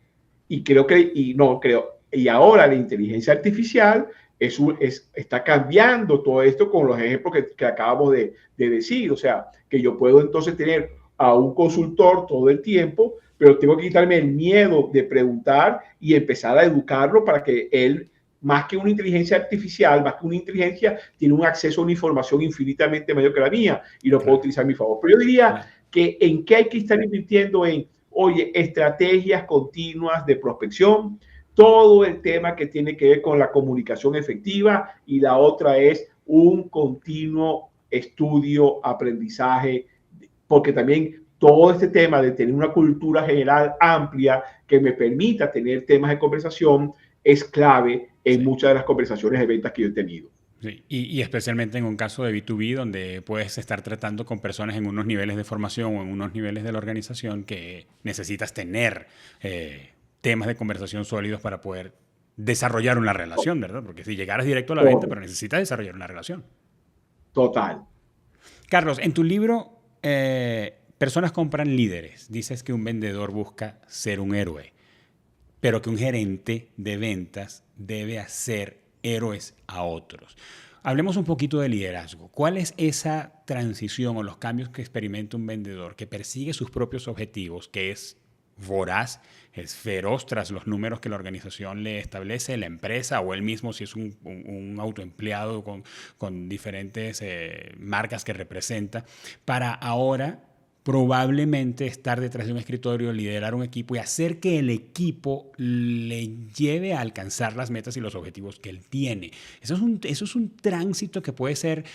Y creo que, y ahora la inteligencia artificial está cambiando todo esto con los ejemplos que acabamos de decir. O sea, que yo puedo entonces tener a un consultor todo el tiempo, pero tengo que quitarme el miedo de preguntar y empezar a educarlo para que él, más que una inteligencia artificial, más que una inteligencia, tiene un acceso a una información infinitamente mayor que la mía y lo puedo utilizar a mi favor. Pero yo diría que en qué hay que estar invirtiendo en, oye, estrategias continuas de prospección, todo el tema que tiene que ver con la comunicación efectiva, y la otra es un continuo estudio, aprendizaje, porque también todo este tema de tener una cultura general amplia que me permita tener temas de conversación es clave en muchas de las conversaciones de ventas que yo he tenido. Sí, y especialmente en un caso de B2B donde puedes estar tratando con personas en unos niveles de formación o en unos niveles de la organización que necesitas tener temas de conversación sólidos para poder desarrollar una relación, ¿verdad? Porque si llegaras directo a la venta, pero necesitas desarrollar una relación. Total. Carlos, en tu libro, Personas compran líderes, dices que un vendedor busca ser un héroe, pero que un gerente de ventas debe hacer héroes a otros. Hablemos un poquito de liderazgo. ¿Cuál es esa transición o los cambios que experimenta un vendedor que persigue sus propios objetivos, que es voraz, es feroz tras los números que la organización le establece, la empresa o él mismo si es un autoempleado con diferentes marcas que representa, para ahora probablemente estar detrás de un escritorio, liderar un equipo y hacer que el equipo le lleve a alcanzar las metas y los objetivos que él tiene? Eso es un tránsito que puede ser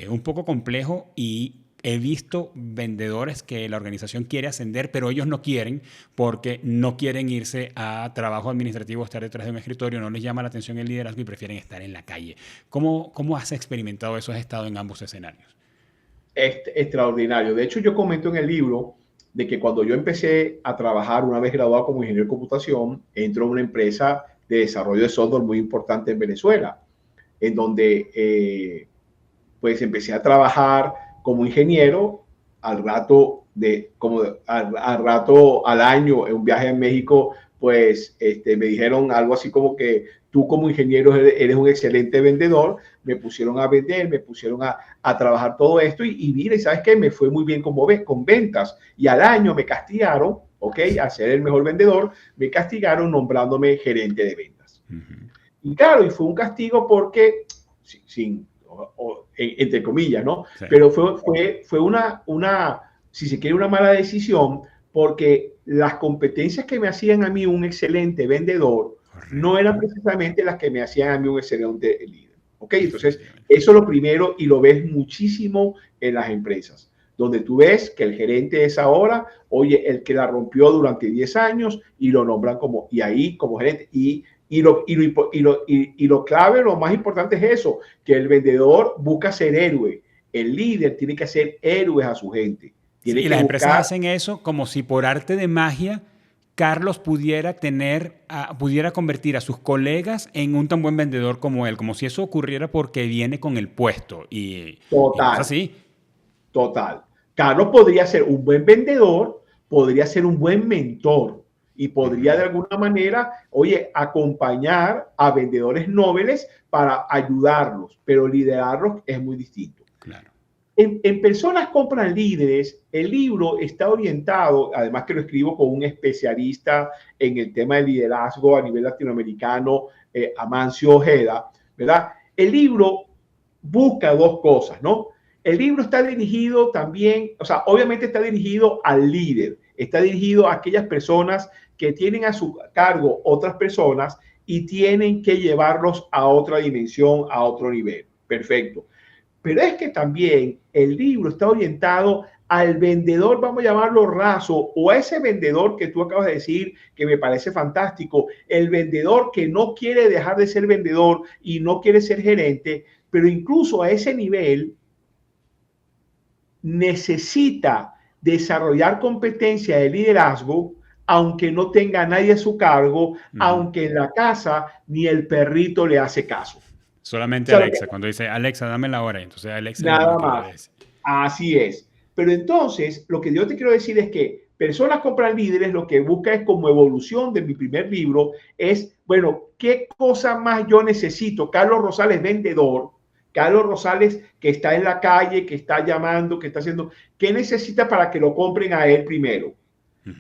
un poco complejo, y he visto vendedores que la organización quiere ascender, pero ellos no quieren porque no quieren irse a trabajo administrativo, estar detrás de un escritorio, no les llama la atención el liderazgo y prefieren estar en la calle. ¿Cómo has experimentado eso? ¿Has estado en ambos escenarios? Extraordinario. De hecho, yo comento en el libro de que cuando yo empecé a trabajar, una vez graduado como ingeniero de computación, entró a una empresa de desarrollo de software muy importante en Venezuela, en donde pues empecé a trabajar como ingeniero. Al rato al año, en un viaje a México, pues me dijeron algo así como que tú como ingeniero eres un excelente vendedor. Me pusieron a vender, me pusieron a trabajar todo esto y mira, ¿sabes qué? Me fue muy bien con ventas, y al año me castigaron, ¿ok? A ser el mejor vendedor, me castigaron nombrándome gerente de ventas. Y claro, y fue un castigo porque, entre comillas, ¿no? Sí. Pero fue una, si se quiere, una mala decisión, porque las competencias que me hacían a mí un excelente vendedor no eran precisamente las que me hacían a mí un excelente líder. ¿Ok? Entonces, eso es lo primero, y lo ves muchísimo en las empresas, donde tú ves que el gerente es ahora, oye, el que la rompió durante 10 años y lo nombran como gerente. Y lo clave, lo más importante es eso, que el vendedor busca ser héroe. El líder tiene que hacer héroes a su gente. Y las empresas hacen eso como si por arte de magia Carlos pudiera convertir a sus colegas en un tan buen vendedor como él, como si eso ocurriera porque viene con el puesto. Total. Y no es así. Total. Carlos podría ser un buen vendedor, podría ser un buen mentor, y podría de alguna manera, oye, acompañar a vendedores nobles para ayudarlos, pero liderarlos es muy distinto. Claro. en Personas Compran Líderes, el libro está orientado, además que lo escribo con un especialista en el tema de liderazgo a nivel latinoamericano, Amancio Ojeda, ¿verdad? El libro busca dos cosas, ¿no? El libro está dirigido también, o sea, obviamente está dirigido al líder, está dirigido a aquellas personas que tienen a su cargo otras personas y tienen que llevarlos a otra dimensión, a otro nivel. Perfecto. Pero es que también el libro está orientado al vendedor, vamos a llamarlo raso, o a ese vendedor que tú acabas de decir, que me parece fantástico, el vendedor que no quiere dejar de ser vendedor y no quiere ser gerente, pero incluso a ese nivel necesita desarrollar competencia de liderazgo, aunque no tenga nadie a su cargo, aunque en la casa ni el perrito le hace caso. Solamente Alexa, cuando dice, Alexa, dame la hora, entonces Alexa es Nada lo que más. obedece. Así es. Pero entonces, lo que yo te quiero decir es que Personas Compran Líderes lo que busca es, como evolución de mi primer libro, es, bueno, ¿qué cosa más yo necesito? Carlos Rosales, vendedor, Carlos Rosales, que está en la calle, que está llamando, que está haciendo, ¿qué necesita para que lo compren a él primero?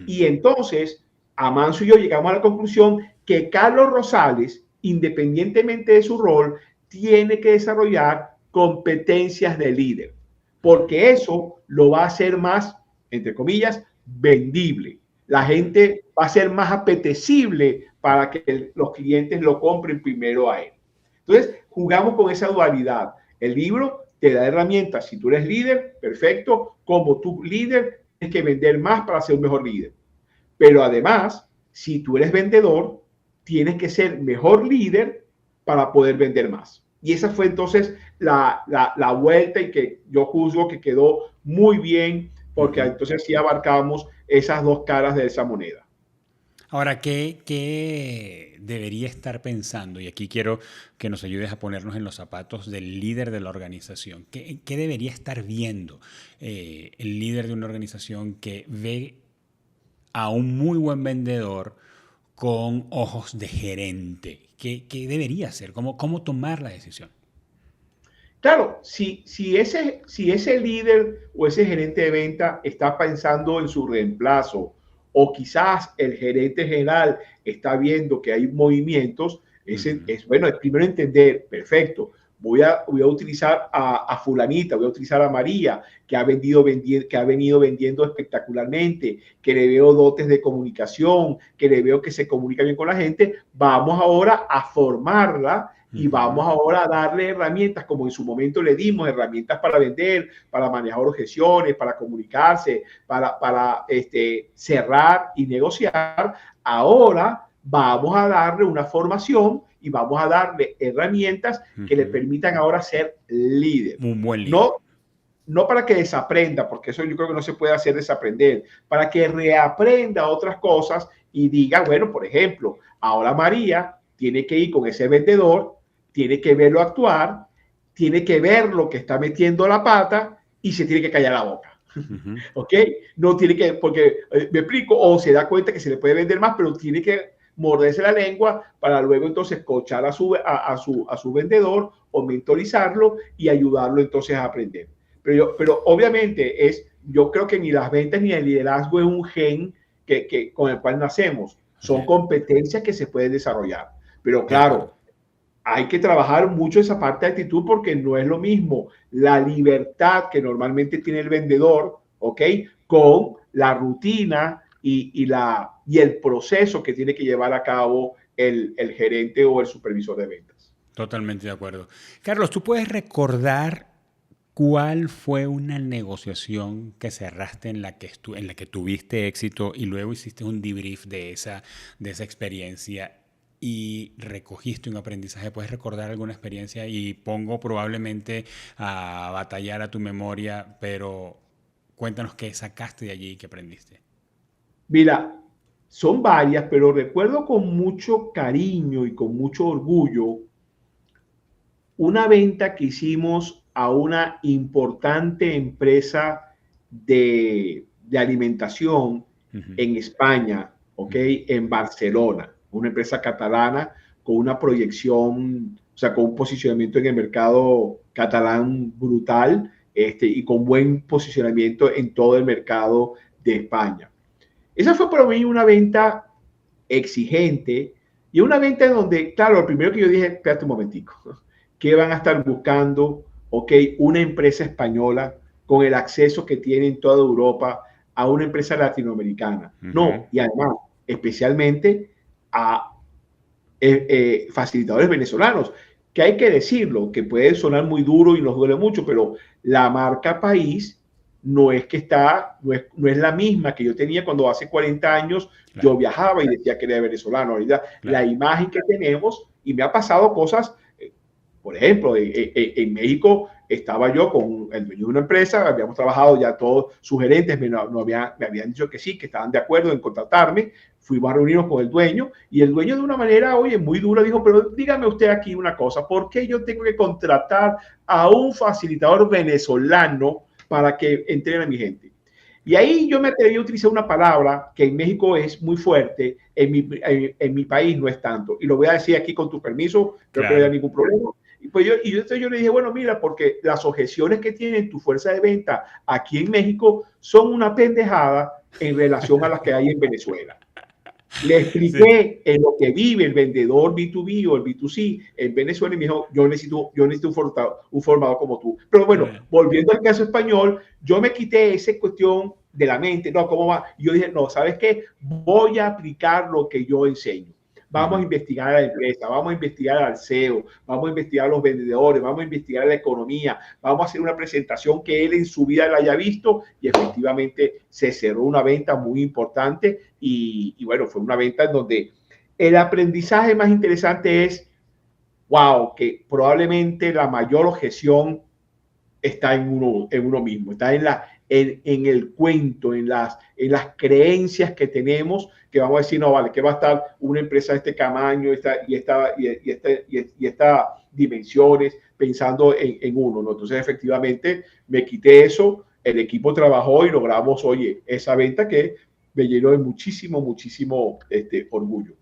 Y entonces, Amancio y yo llegamos a la conclusión que Carlos Rosales, independientemente de su rol, tiene que desarrollar competencias de líder, porque eso lo va a hacer más, entre comillas, vendible. La gente va a ser más apetecible para que los clientes lo compren primero a él. Entonces, jugamos con esa dualidad. El libro te da herramientas. Si tú eres líder, perfecto. Como tú líder, tienes que vender más para ser un mejor líder. Pero además, si tú eres vendedor, tienes que ser mejor líder para poder vender más. Y esa fue entonces la vuelta, y que yo juzgo que quedó muy bien, porque entonces sí abarcamos esas dos caras de esa moneda. Ahora, ¿qué debería estar pensando? Y aquí quiero que nos ayudes a ponernos en los zapatos del líder de la organización. ¿Qué debería estar viendo el líder de una organización que ve a un muy buen vendedor con ojos de gerente? ¿Qué debería hacer? ¿Cómo tomar la decisión? Claro, si ese líder o ese gerente de venta está pensando en su reemplazo, o quizás el gerente general está viendo que hay movimientos, es bueno, es primero entender, perfecto, voy a utilizar a fulanita, voy a utilizar a María, que ha venido vendiendo espectacularmente, que le veo dotes de comunicación, que le veo que se comunica bien con la gente. Vamos ahora a formarla y vamos ahora a darle herramientas, como en su momento le dimos herramientas para vender, para manejar objeciones, para comunicarse, para cerrar y negociar. Ahora vamos a darle una formación y vamos a darle herramientas que le permitan ahora ser líder. Un buen líder. No para que desaprenda, porque eso yo creo que no se puede hacer desaprender, para que reaprenda otras cosas y diga, bueno, por ejemplo, ahora María tiene que ir con ese vendedor, tiene que verlo actuar, tiene que ver lo que está metiendo la pata y se tiene que callar la boca. ¿Ok? No tiene que, porque me explico, o se da cuenta que se le puede vender más, pero tiene que morderse la lengua para luego entonces coachar a su vendedor o mentorizarlo y ayudarlo entonces a aprender. Pero obviamente yo creo que ni las ventas ni el liderazgo es un gen con el cual nacemos. Son competencias que se pueden desarrollar. Pero claro, hay que trabajar mucho esa parte de actitud, porque no es lo mismo la libertad que normalmente tiene el vendedor, ¿ok? Con la rutina y el proceso que tiene que llevar a cabo el gerente o el supervisor de ventas. Totalmente de acuerdo. Carlos, ¿tú puedes recordar cuál fue una negociación que cerraste en la que tuviste éxito y luego hiciste un debrief de esa experiencia y recogiste un aprendizaje? ¿Puedes recordar alguna experiencia? Y pongo probablemente a batallar a tu memoria, pero cuéntanos qué sacaste de allí y qué aprendiste. Mira, son varias, pero recuerdo con mucho cariño y con mucho orgullo una venta que hicimos a una importante empresa de alimentación en España, ¿ok? En Barcelona, una empresa catalana con una proyección, o sea, con un posicionamiento en el mercado catalán brutal. y con buen posicionamiento en todo el mercado de España. Esa fue para mí una venta exigente y una venta en donde, claro, lo primero que yo dije, espérate un momentico, ¿qué van a estar buscando? Ok, una empresa española con el acceso que tiene en toda Europa a una empresa latinoamericana. No, y además, especialmente a facilitadores venezolanos, que hay que decirlo, que puede sonar muy duro y nos duele mucho, pero la marca país no es que está, no es la misma que yo tenía cuando hace 40 años yo viajaba y decía que era venezolano. Ahorita la imagen que tenemos, y me ha pasado cosas, por ejemplo, en México estaba yo con el dueño de una empresa, habíamos trabajado ya todos sus gerentes, me habían dicho que sí, que estaban de acuerdo en contratarme, fuimos a reunirnos con el dueño y el dueño de una manera, oye, muy dura, dijo, pero dígame usted aquí una cosa, ¿por qué yo tengo que contratar a un facilitador venezolano para que entrene a mi gente? Y ahí yo me atreví a utilizar una palabra que en México es muy fuerte, en mi país no es tanto. Y lo voy a decir aquí con tu permiso, creo que no hay ningún problema. Y pues yo le dije, bueno, mira, porque las objeciones que tiene tu fuerza de venta aquí en México son una pendejada en relación a las que hay en Venezuela. Le expliqué en lo que vive el vendedor B2B o el B2C en Venezuela y me dijo, yo necesito un formador como tú. Pero bueno, volviendo al caso español, yo me quité esa cuestión de la mente, no, ¿cómo va? Y yo dije, no, ¿sabes qué? Voy a aplicar lo que yo enseño. Vamos a investigar a la empresa, vamos a investigar al CEO, vamos a investigar a los vendedores, vamos a investigar la economía, vamos a hacer una presentación que él en su vida la haya visto y efectivamente se cerró una venta muy importante y bueno, fue una venta en donde el aprendizaje más interesante es, wow, que probablemente la mayor objeción está en uno mismo, está en el cuento, en las creencias que tenemos, que vamos a decir, no, vale, que va a estar una empresa de este tamaño y estas dimensiones pensando en uno, ¿no? Entonces, efectivamente, me quité eso, el equipo trabajó y logramos, oye, esa venta que me llenó de muchísimo orgullo.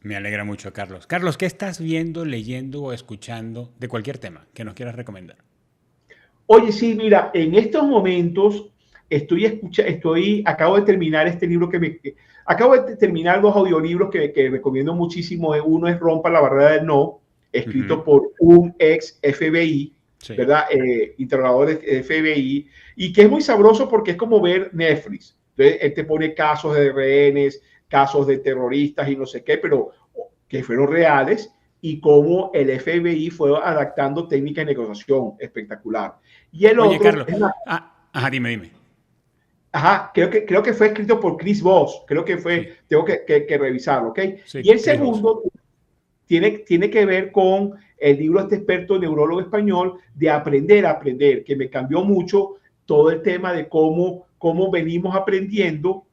Me alegra mucho, Carlos. Carlos, ¿qué estás viendo, leyendo o escuchando de cualquier tema que nos quieras recomendar? Oye, sí, mira, en estos momentos acabo de terminar este libro acabo de terminar dos audiolibros que recomiendo muchísimo. Uno es Rompa la barrera del no, escrito por un ex FBI, ¿verdad? Interrogador de FBI, y que es muy sabroso porque es como ver Netflix. Entonces, él te pone casos de rehenes, casos de terroristas y no sé qué, pero que fueron reales, y cómo el FBI fue adaptando técnicas de negociación espectacular. Y el Oye, otro... Carlos, dime. Ajá, creo que fue escrito por Chris Voss, creo que fue, sí. Tengo que revisarlo, ¿ok? Sí, y el segundo tiene que ver con el libro de este experto neurólogo español de Aprender a Aprender, que me cambió mucho todo el tema de cómo venimos aprendiendo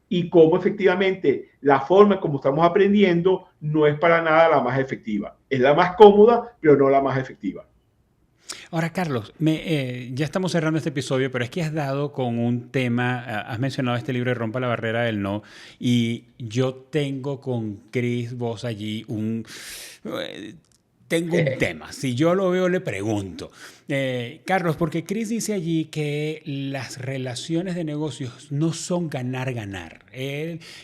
y cómo efectivamente la forma como estamos aprendiendo no es para nada la más efectiva. Es la más cómoda, pero no la más efectiva. Ahora, Carlos, ya estamos cerrando este episodio, pero es que has dado con un tema, has mencionado este libro de Rompa la barrera del no, y yo tengo con Chris Voss allí tengo un tema. Si yo lo veo, le pregunto. Carlos, porque Chris dice allí que las relaciones de negocios no son ganar-ganar.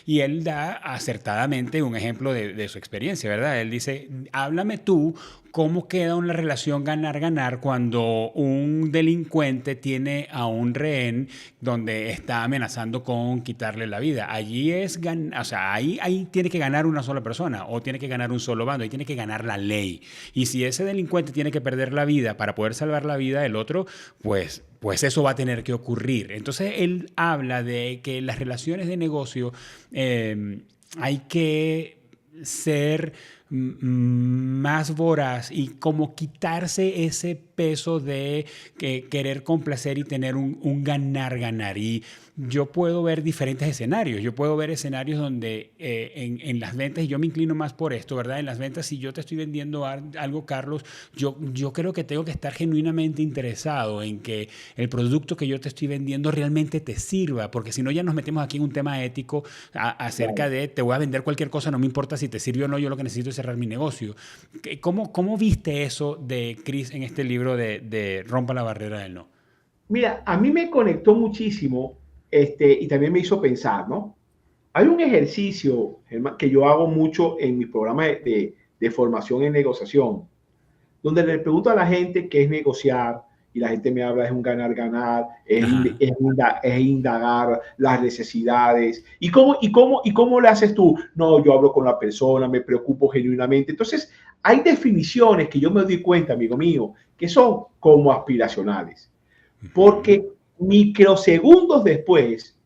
Y él da acertadamente un ejemplo de su experiencia, ¿verdad? Él dice, háblame tú cómo queda una relación ganar-ganar cuando un delincuente tiene a un rehén donde está amenazando con quitarle la vida. Allí ahí tiene que ganar una sola persona o tiene que ganar un solo bando, ahí tiene que ganar la ley. Y si ese delincuente tiene que perder la vida para poder salvar la vida del otro, pues eso va a tener que ocurrir. Entonces él habla de que las relaciones de negocio hay que ser más voraz y como quitarse ese peso de querer complacer y tener un ganar-ganar. Y yo puedo ver diferentes escenarios. Yo puedo ver escenarios donde en las ventas, y yo me inclino más por esto, ¿verdad? En las ventas, si yo te estoy vendiendo algo, Carlos, yo creo que tengo que estar genuinamente interesado en que el producto que yo te estoy vendiendo realmente te sirva, porque si no ya nos metemos aquí en un tema ético acerca de te voy a vender cualquier cosa, no me importa si te sirve o no, yo lo que necesito es cerrar mi negocio. ¿Cómo viste eso de Chris en este libro de Rompa la barrera del no? Mira, a mí me conectó muchísimo y también me hizo pensar, ¿no? Hay un ejercicio, Germán, que yo hago mucho en mi programa de formación en negociación, donde le pregunto a la gente qué es negociar y la gente me habla es un ganar-ganar, es indagar las necesidades. ¿Y cómo le haces tú? No, yo hablo con la persona, me preocupo genuinamente. Entonces, hay definiciones que yo me doy cuenta, amigo mío, que son como aspiracionales. Porque microsegundos después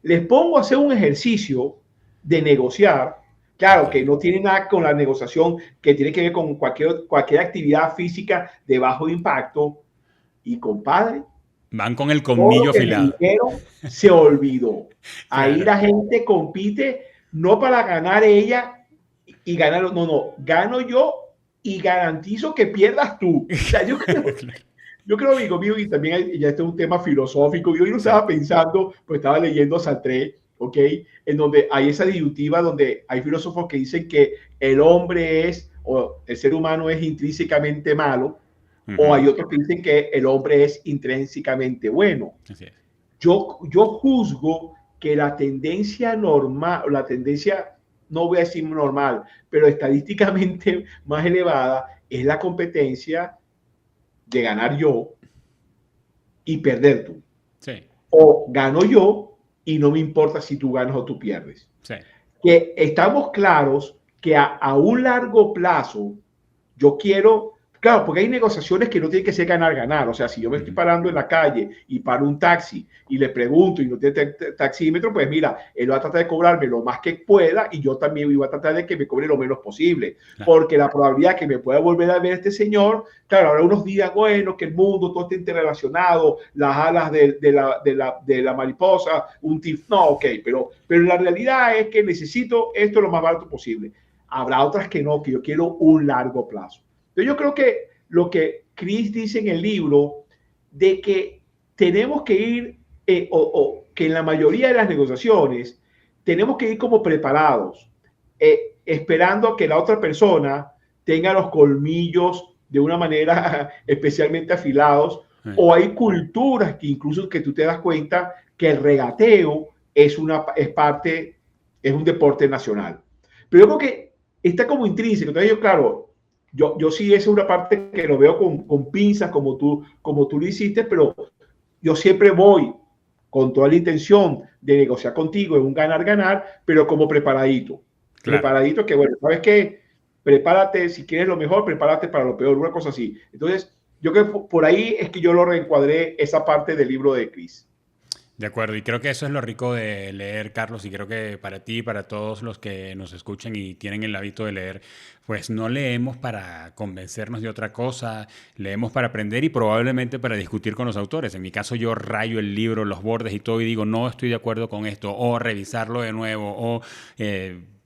les pongo a hacer un ejercicio de negociar, claro, que Okay. no tiene nada con la negociación, que tiene que ver con cualquier actividad física de bajo impacto. Y compadre, Van con el todo lo colmillo que me afilado. dijeron se olvidó. Ahí Claro. la gente compite no para ganar ella y ganar, no, no, gano yo y garantizo que pierdas tú. O sea, Claro. yo creo, amigo mío, y también ya este es un tema filosófico. Yo no Sí. estaba pensando, pues estaba leyendo Sartre, ¿ok? En donde hay esa disyuntiva, donde hay filósofos que dicen que el hombre es, o el ser humano es intrínsecamente malo, o hay otros que dicen que el hombre es intrínsecamente bueno. Así es. Yo juzgo que la tendencia normal, la tendencia, no voy a decir normal, pero estadísticamente más elevada, es la competencia de ganar yo y perder tú. Sí. O gano yo y no me importa si tú ganas o tú pierdes. Sí. Que estamos claros que a un largo plazo yo quiero, claro, porque hay negociaciones que no tienen que ser ganar-ganar. O sea, si yo me estoy parando en la calle y paro un taxi y le pregunto y no tiene taxímetro, pues mira, él va a tratar de cobrarme lo más que pueda y yo también iba a tratar de que me cobre lo menos posible. Claro. Porque la probabilidad que me pueda volver a ver este señor, claro, habrá unos días buenos, que el mundo todo esté interrelacionado, las alas de la mariposa, un tif, no, ok, pero la realidad es que necesito esto lo más barato posible. Habrá otras que no, que yo quiero un largo plazo. Entonces yo creo que lo que Chris dice en el libro, de que tenemos que ir, o que en la mayoría de las negociaciones, tenemos que ir como preparados, esperando a que la otra persona tenga los colmillos de una manera especialmente afilados, o hay culturas que incluso que tú te das cuenta que el regateo es parte, es un deporte nacional. Pero yo creo que está como intrínseco. Entonces yo, claro, yo sí, esa es una parte que lo veo con pinzas, como tú lo hiciste, pero yo siempre voy con toda la intención de negociar contigo en un ganar-ganar, pero como preparadito. Claro. Preparadito que, bueno, ¿sabes qué? Prepárate, si quieres lo mejor, prepárate para lo peor, una cosa así. Entonces, yo creo que por ahí es que yo lo reencuadré esa parte del libro de Chris. De acuerdo, y creo que eso es lo rico de leer, Carlos, y creo que para ti y para todos los que nos escuchan y tienen el hábito de leer, pues no leemos para convencernos de otra cosa, leemos para aprender y probablemente para discutir con los autores. En mi caso yo rayo el libro, los bordes y todo y digo, no estoy de acuerdo con esto, o revisarlo de nuevo, o...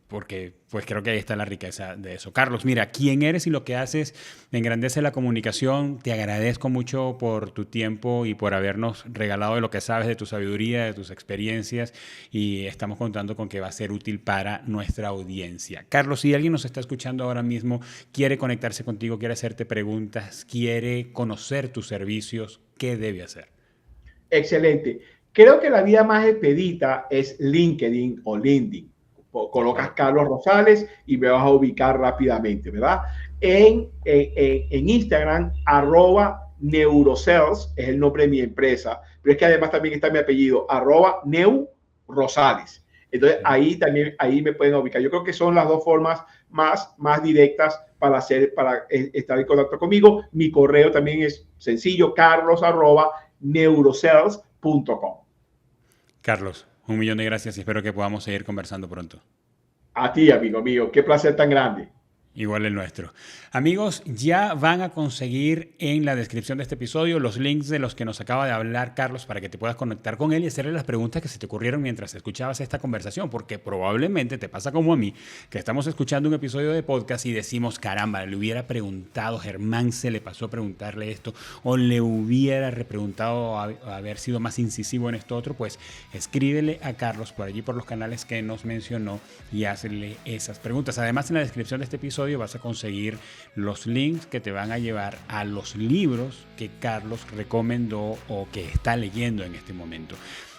porque pues creo que ahí está la riqueza de eso. Carlos, mira, quién eres y lo que haces engrandece la comunicación. Te agradezco mucho por tu tiempo y por habernos regalado de lo que sabes, de tu sabiduría, de tus experiencias, y estamos contando con que va a ser útil para nuestra audiencia. Carlos, si alguien nos está escuchando ahora mismo, quiere conectarse contigo, quiere hacerte preguntas, quiere conocer tus servicios, ¿qué debe hacer? Excelente. Creo que la vía más expedita es LinkedIn o LinkedIn. ¿De Colocas acuerdo? Carlos Rosales y me vas a ubicar rápidamente, ¿verdad? En Instagram, @neurosales, es el nombre de mi empresa, pero es que además también está mi apellido, @neurosales. Entonces ahí me pueden ubicar. Yo creo que son las dos formas más directas para estar en contacto conmigo. Mi correo también es sencillo, carlos@neurosales.com. Carlos, un millón de gracias y espero que podamos seguir conversando pronto. A ti, amigo mío, qué placer tan grande. Igual el nuestro. Amigos, ya van a conseguir en la descripción de este episodio los links de los que nos acaba de hablar Carlos para que te puedas conectar con él y hacerle las preguntas que se te ocurrieron mientras escuchabas esta conversación, porque probablemente te pasa como a mí, que estamos escuchando un episodio de podcast y decimos, caramba, le hubiera preguntado, Germán se le pasó a preguntarle esto, o le hubiera repreguntado a haber sido más incisivo en esto otro. Pues escríbele a Carlos por allí, por los canales que nos mencionó, y hazle esas preguntas. Además, en la descripción de este episodio episodio vas a conseguir los links que te van a llevar a los libros que Carlos recomendó o que está leyendo en este momento.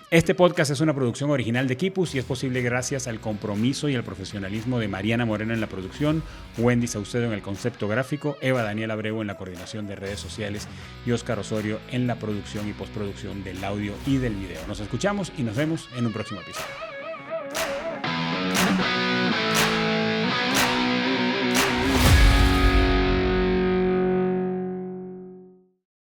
Este podcast es una producción original de Kipus y es posible gracias al compromiso y al profesionalismo de Mariana Moreno en la producción, Wendy Saucedo en el concepto gráfico, Eva Daniela Abreu en la coordinación de redes sociales y Oscar Osorio en la producción y postproducción del audio y del video. Nos escuchamos y nos vemos en un próximo episodio.